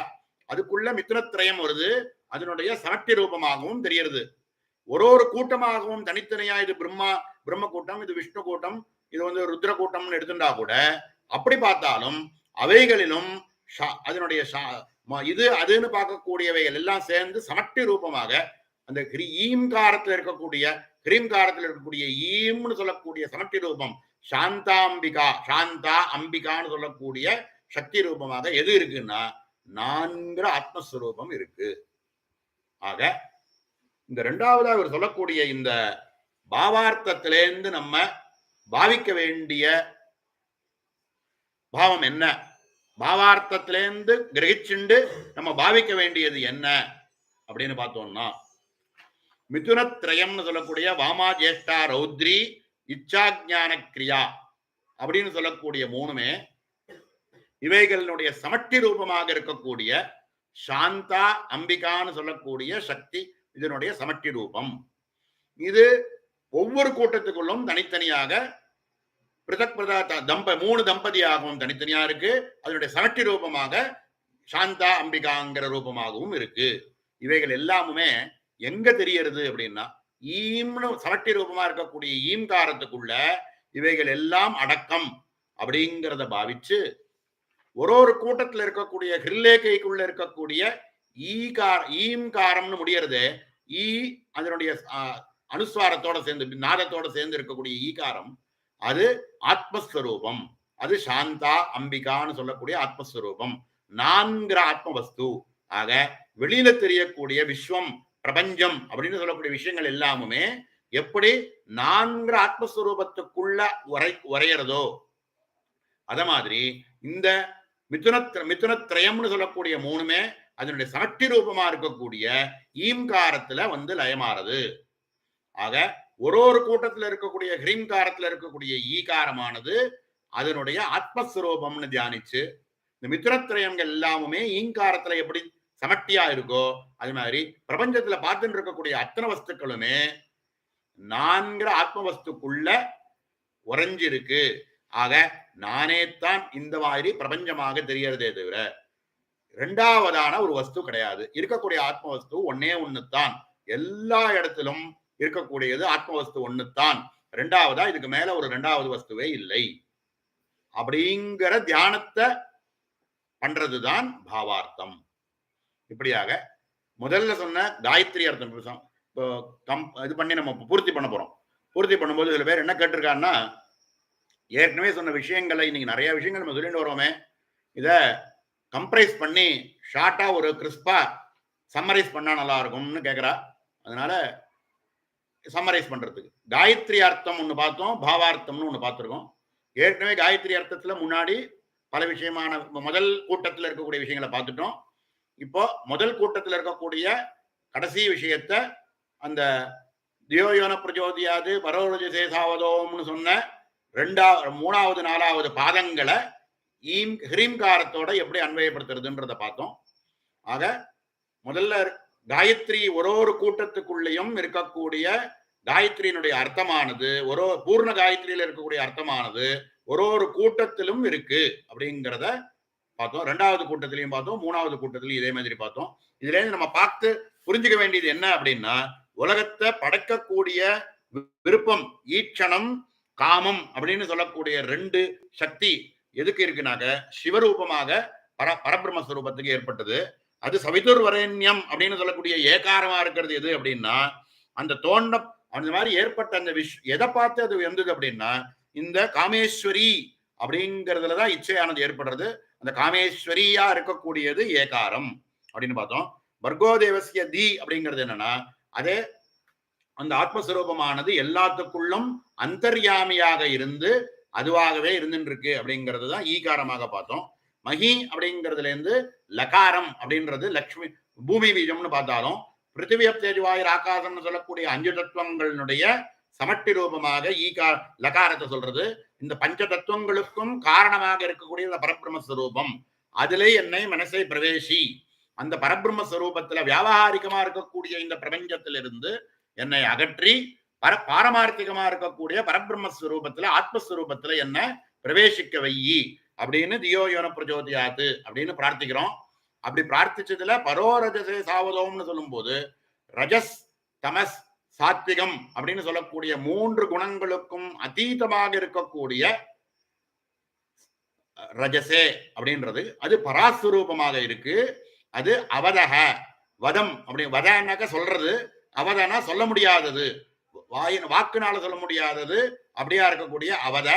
அதுக்குள்ள மிதுனத்திரயம் வருது, அதனுடைய சமட்டி ரூபமாகவும் தெரியறது. ஒரு கூட்டமாகவும் தனித்தனியா இது பிரம்ம கூட்டம், இது விஷ்ணு கூட்டம், இது வந்து ருத்ர கூட்டம்னு எடுத்துட்டா கூட அப்படி பார்த்தாலும் அவைகளிலும் அதனுடைய இது அதுன்னு பார்க்கக்கூடியவைகள் எல்லாம் சேர்ந்து சமட்டி ரூபமாக அந்த ஈம்காரத்தில் இருக்கக்கூடிய கிரீம்காரத்தில் இருக்கக்கூடிய ஈம்னு சொல்லக்கூடிய சமட்டி ரூபம் சாந்தாம்பிகா, சாந்தா அம்பிகான்னு சொல்லக்கூடிய சக்தி ரூபமாக எது இருக்குன்னா 4 ஆத்மஸ்வரூபம் இருக்கு. ஆக இந்த 2வது அவர் சொல்லக்கூடிய இந்த பாவார்த்தத்திலேருந்து நம்ம பாவிக்க வேண்டிய பாவம் என்ன, பாவார்த்தத்திலேருந்து கிரகிச்சுண்டு நம்ம பாவிக்க வேண்டியது என்ன அப்படின்னு பார்த்தோம்னா மிதுனத்ரயம்னு சொல்லக்கூடிய வாமா ஜேஷ்டா ரௌத்ரி இச்சாஜான கிரியா அப்படின்னு சொல்லக்கூடிய மூணுமே இவைகளுடைய சமட்டி ரூபமாக இருக்கக்கூடிய சாந்தா அம்பிகான்னு சொல்லக்கூடிய சக்தி இதனுடைய சமட்டி ரூபம். இது ஒவ்வொரு கூட்டத்துக்குள்ளும் தனித்தனியாக பிரதக் பிரதா 3 தம்பதியாகவும் தனித்தனியா இருக்கு. அதனுடைய சமட்டி ரூபமாக சாந்தா அம்பிகாங்கிற ரூபமாகவும் இருக்கு. இவைகள் எல்லாமுமே எங்க தெரியறது அப்படின்னா ஈம்னு சமட்டி ரூபமா இருக்கக்கூடிய ஈம்காரத்துக்குள்ள இவைகள் எல்லாம் அடக்கம் அப்படிங்கிறத பாவிச்சு ஒரு கூட்டத்தில் இருக்கக்கூடிய ஹிருலேகைக்குள்ள இருக்கக்கூடிய ஈம்காரம்னு முடியறது ஈ அதனுடைய அனுஸ்வாரத்தோட சேர்ந்து நாதத்தோட சேர்ந்து இருக்கக்கூடிய ஈகாரம் அது ஆத்மஸ்வரூபம். அது சாந்தா அம்பிகான்னு சொல்லக்கூடிய ஆத்மஸ்வரூபம். 4 ஆத்ம வஸ்து ஆக வெளியில தெரியக்கூடிய விஸ்வம், பிரபஞ்சம் அப்படின்னு சொல்லக்கூடிய விஷயங்கள் எல்லாமுமே எப்படி 4 ஆத்மஸ்வரூபத்துக்குள்ள உரையறதோ அத மாதிரி இந்த மிதுனத்ரயம்னு சொல்லக்கூடிய 3மே அதனுடைய சமஷ்டி ரூபமா இருக்கக்கூடிய ஈம்காரத்துல வந்து லயமாறது. ஆக ஒரு கூட்டத்தில் இருக்கக்கூடிய ஹ்ரீங்காரத்தில் இருக்கக்கூடிய ஈகாரமானது அதனுடைய ஆத்மஸ்வரூபம்னு தியானிச்சு இந்த மிதுனத்ரயங்கள் எல்லாமுமே ஈங்காரத்துல எப்படி சமட்டியா இருக்கோ அது மாதிரி பிரபஞ்சத்துல பார்த்துட்டு இருக்கக்கூடிய அத்தனை வஸ்துக்களுமே 4 ஆத்ம வஸ்துக்குள்ள உறைஞ்சிருக்கு. ஆக நானே தான் இந்த மாதிரி பிரபஞ்சமாக தெரியறதே தவிர இரண்டாவதான ஒரு வஸ்து கிடையாது. இருக்கக்கூடிய ஆத்ம வஸ்து ஒன்னே ஒண்ணுத்தான். எல்லா இடத்திலும் இருக்கக்கூடியது ஆத்ம வஸ்து ஒண்ணுத்தான். ரெண்டாவதா இதுக்கு மேல ஒரு ரெண்டாவது வஸ்துவே இல்லை. அப்படிங்கிற தியானத்தை பண்றதுதான் பாவார்த்தம். இப்படியாக முதல்ல சொன்ன காயத்ரி அர்த்தம் இப்போ இது பண்ணி நம்ம பூர்த்தி பண்ண போறோம். பூர்த்தி பண்ணும்போது சில பேர் என்ன கேட்டிருக்காருன்னா, ஏற்கனவே சொன்ன விஷயங்களை இன்னைக்கு நிறைய விஷயங்கள் நம்ம சொல்லிட்டு வரோமே, இத கம்ப்ரைஸ் பண்ணி ஷார்ட்டா ஒரு கிறிஸ்பா சம்மரைஸ் பண்ணா நல்லா இருக்கும்னு கேட்கிறா. அதனால சம்மரைஸ் பண்றதுக்கு காயத்ரி அர்த்தம் ஒண்ணு பார்த்தோம், பாவார்த்தம்னு ஒண்ணு பார்த்திருக்கோம். ஏற்கனவே காயத்ரி அர்த்தத்துல முன்னாடி பல விஷயமான முதல் கூட்டத்தில் இருக்கக்கூடிய விஷயங்களை பார்த்துட்டோம். இப்போ முதல் கூட்டத்தில் இருக்கக்கூடிய கடைசி விஷயத்த அந்த தியோயோன பிரஜோதியாது பரோரஜசேசாவதோம்னு சொன்ன 3வது 4வது பாதங்களை ஹ்ரீம்காரத்தோட எப்படி அன்வயப்படுத்துறதுன்றத பார்த்தோம். ஆக முதல்ல காயத்ரி ஒரு கூட்டத்துக்குள்ளேயும் இருக்கக்கூடிய காயத்ரியினுடைய அர்த்தமானது ஒரு பூர்ண காயத்ரியில இருக்கக்கூடிய அர்த்தமானது ஒரு கூட்டத்திலும் இருக்கு அப்படிங்கிறத பார்த்தோம். 2வது கூட்டத்திலையும் பார்த்தோம், 3வது கூட்டத்திலையும் இதே மாதிரி பார்த்தோம். இதுல இருந்து நம்ம பார்த்து புரிஞ்சுக்க வேண்டியது என்ன அப்படின்னா, உலகத்தை படைக்கக்கூடிய விருப்பம், ஈட்சணம், காமம் அப்படின்னு சொல்லக்கூடிய 2 சக்தி எதுக்கு இருக்குனாக்க சிவரூபமாக பரபிரம்மஸ்வரூபத்துக்கு ஏற்பட்டது. அது சவிதுர் வரேண்யம் அப்படின்னு சொல்லக்கூடிய ஏகாரமா இருக்கிறது எது அப்படின்னா, அந்த மாதிரி ஏற்பட்ட அந்த எதை பார்த்து அது வந்தது அப்படின்னா இந்த காமேஸ்வரி அப்படிங்கிறதுலதான் இச்சையானது ஏற்படுறது. அந்த காமேஸ்வரியா இருக்கக்கூடியது ஏகாரம் அப்படின்னு பார்த்தோம். வர்கோதேவசிய தி அப்படிங்கிறது என்னன்னா, அதே அந்த ஆத்மஸ்வரூபமானது எல்லாத்துக்குள்ளும் அந்தர்யாமியாக இருந்து அதுவாகவே இருந்துட்டு இருக்கு அப்படிங்கிறது தான் ஈகாரமாக பார்த்தோம். மகி அப்படிங்கிறதுல இருந்து லகாரம் அப்படின்றது லக்ஷ்மி பூமி பீஜம்னு பார்த்தாலும் பிருத்திவி தேஜ்வாயு ஆகாசம்னு சொல்லக்கூடிய 5 தத்துவங்களுடைய சமட்டி ரூபமாக லகாரத்தை சொல்றது. இந்த பஞ்ச தத்துவங்களுக்கும் காரணமாக இருக்கக்கூடிய இந்த பரபிரம்மஸ்வரூபம் அதிலே என்னை மனசை பிரவேசி அந்த பரபிரம்மஸ்வரூபத்துல வியாபாரிகமா இருக்கக்கூடிய இந்த பிரபஞ்சத்திலிருந்து என்னை அகற்றி பாரமார்த்திகமா இருக்கக்கூடிய பரபிரம்மஸ்வரூபத்துல ஆத்மஸ்வரூபத்துல என்ன பிரவேசிக்க வையி அப்படின்னு தியோயோன பிரஜோதியாத்து அப்படின்னு பிரார்த்திக்கிறோம். அப்படி பிரார்த்திச்சதுல பரோரஜசே சாவதோம்னு சொல்லும் போது ரஜஸ், தமஸ், சாத்விகம் அப்படின்னு சொல்லக்கூடிய 3 குணங்களுக்கும் அதீதமாக இருக்கக்கூடிய ரஜசே அப்படின்றது அது பராஸ்வரூபமாக இருக்கு. அது அவதக வதம் அப்படி வதனாக்க சொல்றது, அவதனா சொல்ல முடியாதது, வாக்குனால சொல்ல முடியாதது அப்படியா இருக்கக்கூடிய அவத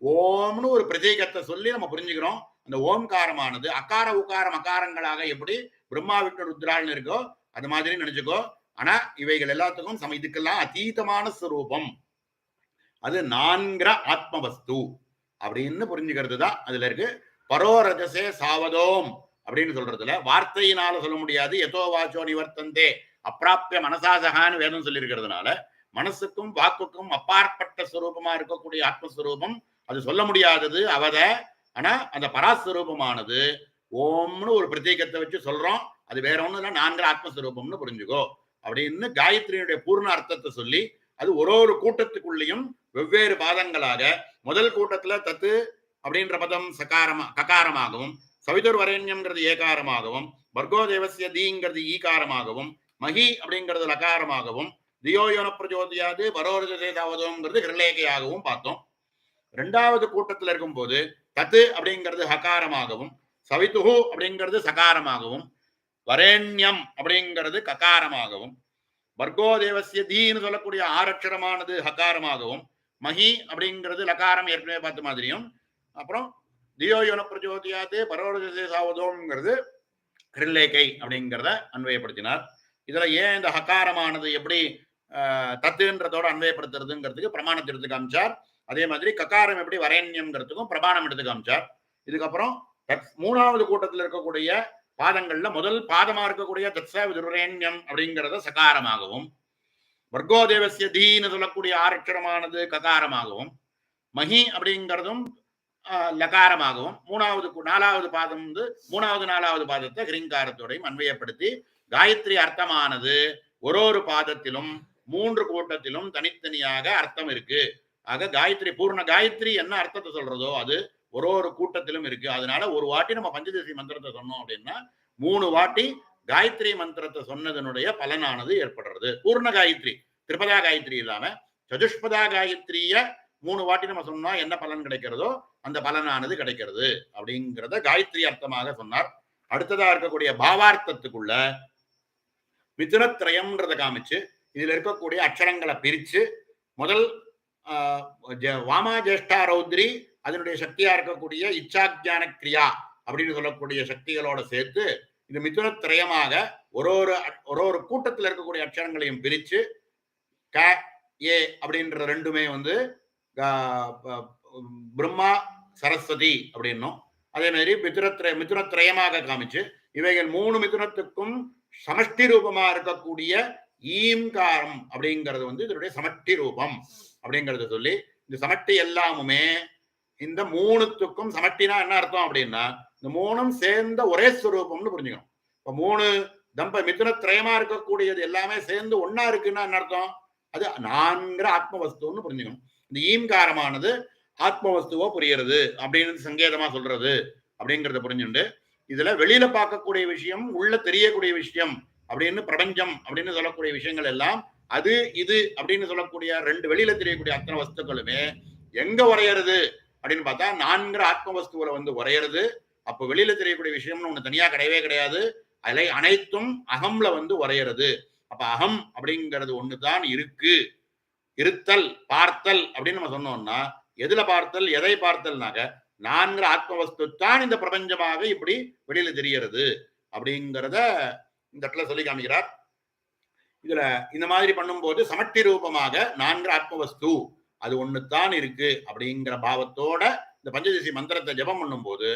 ஓம்னு ஒரு பிரதீகத்தை சொல்லி நம்ம புரிஞ்சுக்கிறோம். அந்த ஓம்காரமானது அகார உகாரம் அகாரங்களாக எப்படி பிரம்மா விஷ்ணு ருத்ரால்னு இருக்கோ அது மாதிரி நினைச்சுக்கோ. ஆனா இவைகள் எல்லாத்துக்கும் இதுக்கெல்லாம் அதீதமான ஸ்வரூபம், அது 4 ஆத்மவஸ்து அப்படின்னு புரிஞ்சுக்கிறது தான் அதுல இருக்கு. பரோரஜசே சாவதோம் அப்படின்னு சொல்றதுல வார்த்தையினால சொல்ல முடியாது. எதோ வாச்சோ நிவர்த்தந்தே அப்பிராப்திய மனசாசகான்னு வேதம் சொல்லி இருக்கிறதுனால மனசுக்கும் வாக்குக்கும் அப்பாற்பட்ட ஸ்வரூபமா இருக்கக்கூடிய ஆத்மஸ்வரூபம் அது சொல்ல முடியாதது அவத. ஆனா அந்த பராஸ்வரூபமானது ஓம்னு ஒரு பிரத்யேகத்தை வச்சு சொல்றோம். அது வேற ஒண்ணும் இல்லை, 4 ஆத்மஸ்வரூபம்னு புரிஞ்சுக்கோ அப்படின்னு காயத்ரியினுடைய பூர்ண அர்த்தத்தை சொல்லி அது ஒரு கூட்டத்துக்குள்ளேயும் வெவ்வேறு பாதங்களாக முதல் கூட்டத்துல தத்து அப்படின்ற பதம் ககாரமாகவும், சவிதுர் வரேண்யம்ங்கிறது ஏகாரமாகவும், வர்கோதேவசிய தீங்கிறது ஈகாரமாகவும், மகி அப்படிங்கிறது லகாரமாகவும், தியோயோன பிரஜோதியாது பரோரஜசேதாவதோங்கிறது ஹிருலேகையாகவும் பார்த்தோம். 2வது கூட்டத்தில் இருக்கும் போது தத்து அப்படிங்கிறது ஹகாரமாகவும், சவிதுஹு அப்படிங்கிறது சகாரமாகவும், வரேண்யம் அப்படிங்கிறது ககாரமாகவும், வர்கோதேவசிய தீன்னு சொல்லக்கூடிய 6 அக்ஷரமானது ஹகாரமாகவும், மகி அப்படிங்கிறது லகாரம் ஏற்கனவே பார்த்த மாதிரியும், அப்புறம் தியோயோன பிரஜோதியாது பரோரஜசேதாவதோங்கிறது ஹிருல்லேகை அப்படிங்கிறத அன்வயப்படுத்தினார். இதுல ஏன் இந்த ஹகாரமானது எப்படி தத்துன்றதோட அன்வயப்படுத்துறதுங்கிறதுக்கு பிரமாணத்தை எடுத்து காமிச்சார். அதே மாதிரி ககாரம் எப்படி வரேண்யம்ங்கிறதுக்கும் பிரமாணம் எடுத்து காமிச்சார். இதுக்கப்புறம் மூணாவது கூட்டத்தில் இருக்கக்கூடிய பாதங்கள்ல முதல் பாதமா இருக்கக்கூடிய தத்ச விதுரேண்யம் அப்படிங்கிறத சகாரமாகவும், வர்க்கோதேவசிய தீன்னு சொல்லக்கூடிய ஆரட்சரமானது ககாரமாகவும், மகி அப்படிங்கிறதும் லகாரமாகவும், நாலாவது பாதம் வந்து நாலாவது பாதத்தை ஹிரிங்காரத்தோடையும் அன்வயப்படுத்தி காயத்ரி அர்த்தமானது ஒரு பாதத்திலும் 3 கூட்டத்திலும் தனித்தனியாக அர்த்தம் இருக்கு. ஆக காயத்ரி பூர்ண காயத்ரி என்ன அர்த்தத்தை சொல்றதோ அது ஒரு கூட்டத்திலும் இருக்கு. அதனால ஒரு வாட்டி நம்ம பஞ்சதசி மந்திரத்தை சொன்னோம் அப்படின்னா 3 வாட்டி காயத்ரி மந்திரத்தை சொன்னதனுடைய பலனானது ஏற்படுறது. பூர்ண காயத்ரி, திரிபதா காயத்ரி இல்லாம சதுஷ்பதா காயத்ரிய 3 வாட்டி நம்ம சொன்னா என்ன பலன் கிடைக்கிறதோ அந்த பலனானது கிடைக்கிறது அப்படிங்கிறத காயத்ரி அர்த்தமாக சொன்னார். அடுத்ததா இருக்கக்கூடிய பாவார்த்தத்துக்குள்ள மிதுனத்ரயம்ன்றதை காமிச்சு இதுல இருக்கக்கூடிய அக்ஷரங்களை பிரிச்சு முதல் வாமா ஜேஷ்டா ரௌத்ரி அதனுடைய சக்தியா இருக்கக்கூடிய இச்சாஜான கிரியா அப்படின்னு சொல்லக்கூடிய சக்திகளோட சேர்த்து இது மிதுனத்ரயமாக ஒரு கூட்டத்தில் இருக்கக்கூடிய அக்ஷரங்களையும் பிரிச்சு க ஏ அப்படின்ற ரெண்டுமே வந்து பிரம்மா சரஸ்வதி அப்படின்னும், அதே மாதிரி மிதுனத்ரயமாக காமிச்சு இவைகள் 3 மிதுனத்துக்கும் சமஷ்டி ரூபமா இருக்கக்கூடிய ஈம்காரம் அப்படிங்கிறது வந்து இதனுடைய சமஷ்டி ரூபம் அப்படிங்கறத சொல்லி இந்த சமஷ்டி எல்லாமுமே இந்த 3த்துக்கும் சமஷ்டினா என்ன அர்த்தம் அப்படின்னா இந்த 3ம் சேர்ந்த ஒரே ஸ்வரூபம்னு புரிஞ்சுக்கணும். இப்ப 3 மிதுனத்ரயமா இருக்கக்கூடியது எல்லாமே சேர்ந்து ஒன்னா இருக்குன்னா என்ன அர்த்தம்? அது நான்கிற ஆத்மவஸ்துன்னு புரிஞ்சுக்கணும். இந்த ஈம்காரமானது ஆத்மவஸ்துவோ புரியுறது அப்படின்னு சங்கேதமா சொல்றது அப்படிங்கறத புரிஞ்சுண்டு இதுல வெளியில பார்க்கக்கூடிய விஷயம் உள்ள தெரியக்கூடிய விஷயம் அப்படின்னு பிரபஞ்சம் அப்படின்னு சொல்லக்கூடிய விஷயங்கள் எல்லாம் அது இது அப்படின்னு சொல்லக்கூடிய 2 வெளியில தெரியக்கூடிய அத்தனை வஸ்துக்களுமே எங்க உரையிறது அப்படின்னு பார்த்தா 4 ஆத்மவஸ்துவில வந்து உரையிறது. அப்போ வெளியில தெரியக்கூடிய விஷயம்னு ஒண்ணு தனியா கிடையவே கிடையாது. அதில் அனைத்தும் அகம்ல வந்து உரையிறது. அப்ப அகம் அப்படிங்கிறது ஒண்ணுதான் இருக்கு. இருத்தல் பார்த்தல் அப்படின்னு நம்ம சொன்னோம்னா எதுல பார்த்தல், எதை பார்த்தல்னாக்க 4 ஆத்மவஸ்து தான் இந்த பிரபஞ்சமாக இப்படி வெளியில தெரியறது அப்படிங்கிறத இந்த இடத்துல சொல்லி காமிக்கிறார். இதுல இந்த மாதிரி பண்ணும்போது சமஷ்டி ரூபமாக 4 ஆத்மவஸ்து அது ஒண்ணுதான் இருக்கு அப்படிங்கிற பாவத்தோட இந்த பஞ்சதசி மந்திரத்தை ஜபம் பண்ணும் போது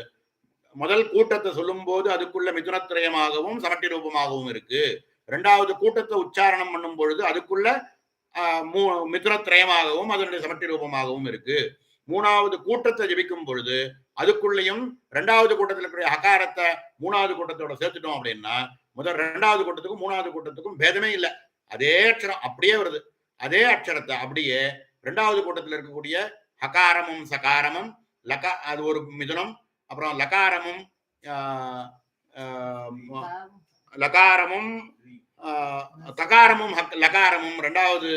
முதல் கூட்டத்தை சொல்லும் போது அதுக்குள்ள மிதுனத்ரயமாகவும் சமஷ்டி ரூபமாகவும் இருக்கு. 2வது கூட்டத்தை உச்சாரணம் பண்ணும் பொழுது அதுக்குள்ள மிதுனத்ரயமாகவும் அதனுடைய சமஷ்டி ரூபமாகவும் இருக்கு. 3வது கூட்டத்தை ஜபிக்கும் பொழுது அதுக்குள்ளேயும் 2வது கூட்டத்தில் இருக்கிற ஹகாரத்தை 3வது கூட்டத்தோட சேர்த்துட்டோம் அப்படின்னா முதல் 2வது கூட்டத்துக்கும் 3வது கூட்டத்துக்கும் பேதமே இல்லை. அதே அக்ஷரம் அப்படியே வருது. அதே அக்ஷரத்தை அப்படியே 2வது கூட்டத்தில் இருக்கக்கூடிய ஹகாரமும் சகாரமும் அது ஒரு மிதுனம், அப்புறம் லகாரமும் லகாரமும் தகாரமும் லகாரமும் 2வது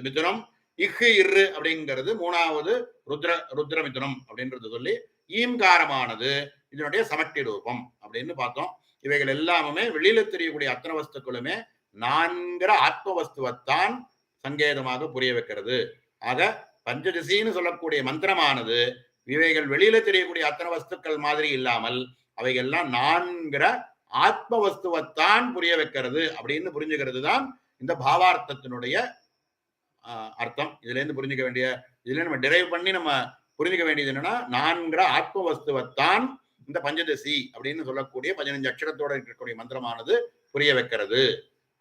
மிதுனம், இரு அப்படிங்கிறது 3வது ருத்ர மிதுனம் அப்படின்றது சொல்லி ஈம்காரமானது இதனுடைய சமஷ்டி ரூபம் அப்படின்னு பார்த்தோம். இவைகள் எல்லாமே வெளியில தெரியக்கூடிய அத்தனை வஸ்துக்களுமே 4 ஆத்மவஸ்துவத்தான் சங்கேதமாக புரிய வைக்கிறது. ஆக பஞ்சதசின்னு சொல்லக்கூடிய மந்திரமானது இவைகள் வெளியில தெரியக்கூடிய அத்தனை வஸ்துக்கள் மாதிரி இல்லாமல் அவைகள்லாம் 4 ஆத்மவஸ்துவத்தான் புரிய வைக்கிறது அப்படின்னு புரிஞ்சுக்கிறது தான் இந்த பாவார்த்தத்தினுடைய அர்த்தம். இதுல இருந்து புரிஞ்சுக்க வேண்டிய, இதுல நம்ம டிரைவ் பண்ணி நம்ம புரிஞ்சுக்க வேண்டியது என்னன்னா 4 ஆத்மவஸ்துவத்தான் இந்த பஞ்சதசி அப்படின்னு சொல்லக்கூடிய 15 அக்ஷரத்தோட இருக்கக்கூடிய மந்திரமானது புரிய வைக்கிறது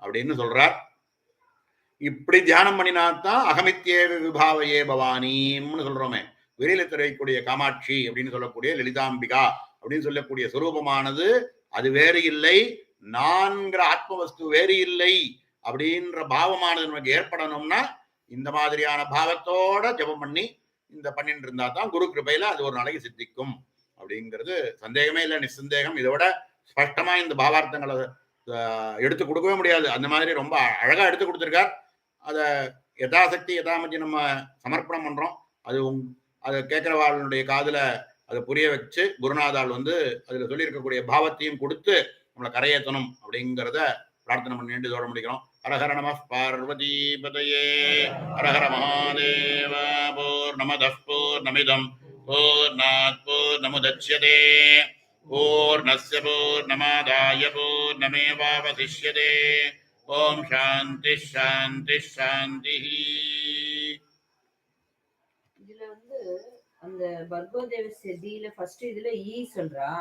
அப்படின்னு சொல்றார். இப்படி தியானம் பண்ணினாத்தான் அகமித்யே விபாவையே பவானின்னு சொல்றோமே, வெளியில தெரியக்கூடிய காமாட்சி அப்படின்னு சொல்லக்கூடிய லலிதாம்பிகா அப்படின்னு சொல்லக்கூடிய சுரூபமானது அது வேறு இல்லை, 4 ஆத்மவஸ்து வேறு இல்லை அப்படின்ற பாவமானது நமக்கு ஏற்படணும்னா இந்த மாதிரியான பாவத்தோட ஜபம் பண்ணி இந்த பண்ணிட்டு இருந்தா தான் குரு கிருபையில அது ஒரு நாளைக்கு சித்திக்கும் அப்படிங்கிறது சந்தேகமே இல்லை, நிசந்தேகம். இதோட ஸ்பஷ்டமா இந்த பாவார்த்தங்களை எடுத்து கொடுக்கவே முடியாது. அந்த மாதிரி ரொம்ப அழகா எடுத்து கொடுத்துருக்கார். அதை யதாசக்தி யதாமதி நம்ம சமர்ப்பணம் பண்றோம். அதை கேட்கிறவாளுடைய காதுல அதை புரிய வச்சு குருநாதால் வந்து அதுல சொல்லியிருக்கக்கூடிய பாவத்தையும் கொடுத்து நம்மளை கரையேற்றணும் அப்படிங்கிறத பிரார்த்தனை பண்ணிட்டு இதோட முடிக்கிறோம். ஹரஹர நம பார்வதி பதயே ஹரஹர மகாதேவ. பூர்ணமதః பூர்ணமிதம் பூர்ணாத் பூர்ணமுதச்யதே பூர்ணஸ்ய பூர்ணமாதாய பூர்ணமேவாவசிஷ்யதே. ஓம் சாந்தி சாந்தி சாந்தி. இதுல வந்து அந்த பர்கோதேவஸ்ய தீல ஃபர்ஸ்ட் இதுல ஈ சொல்றா.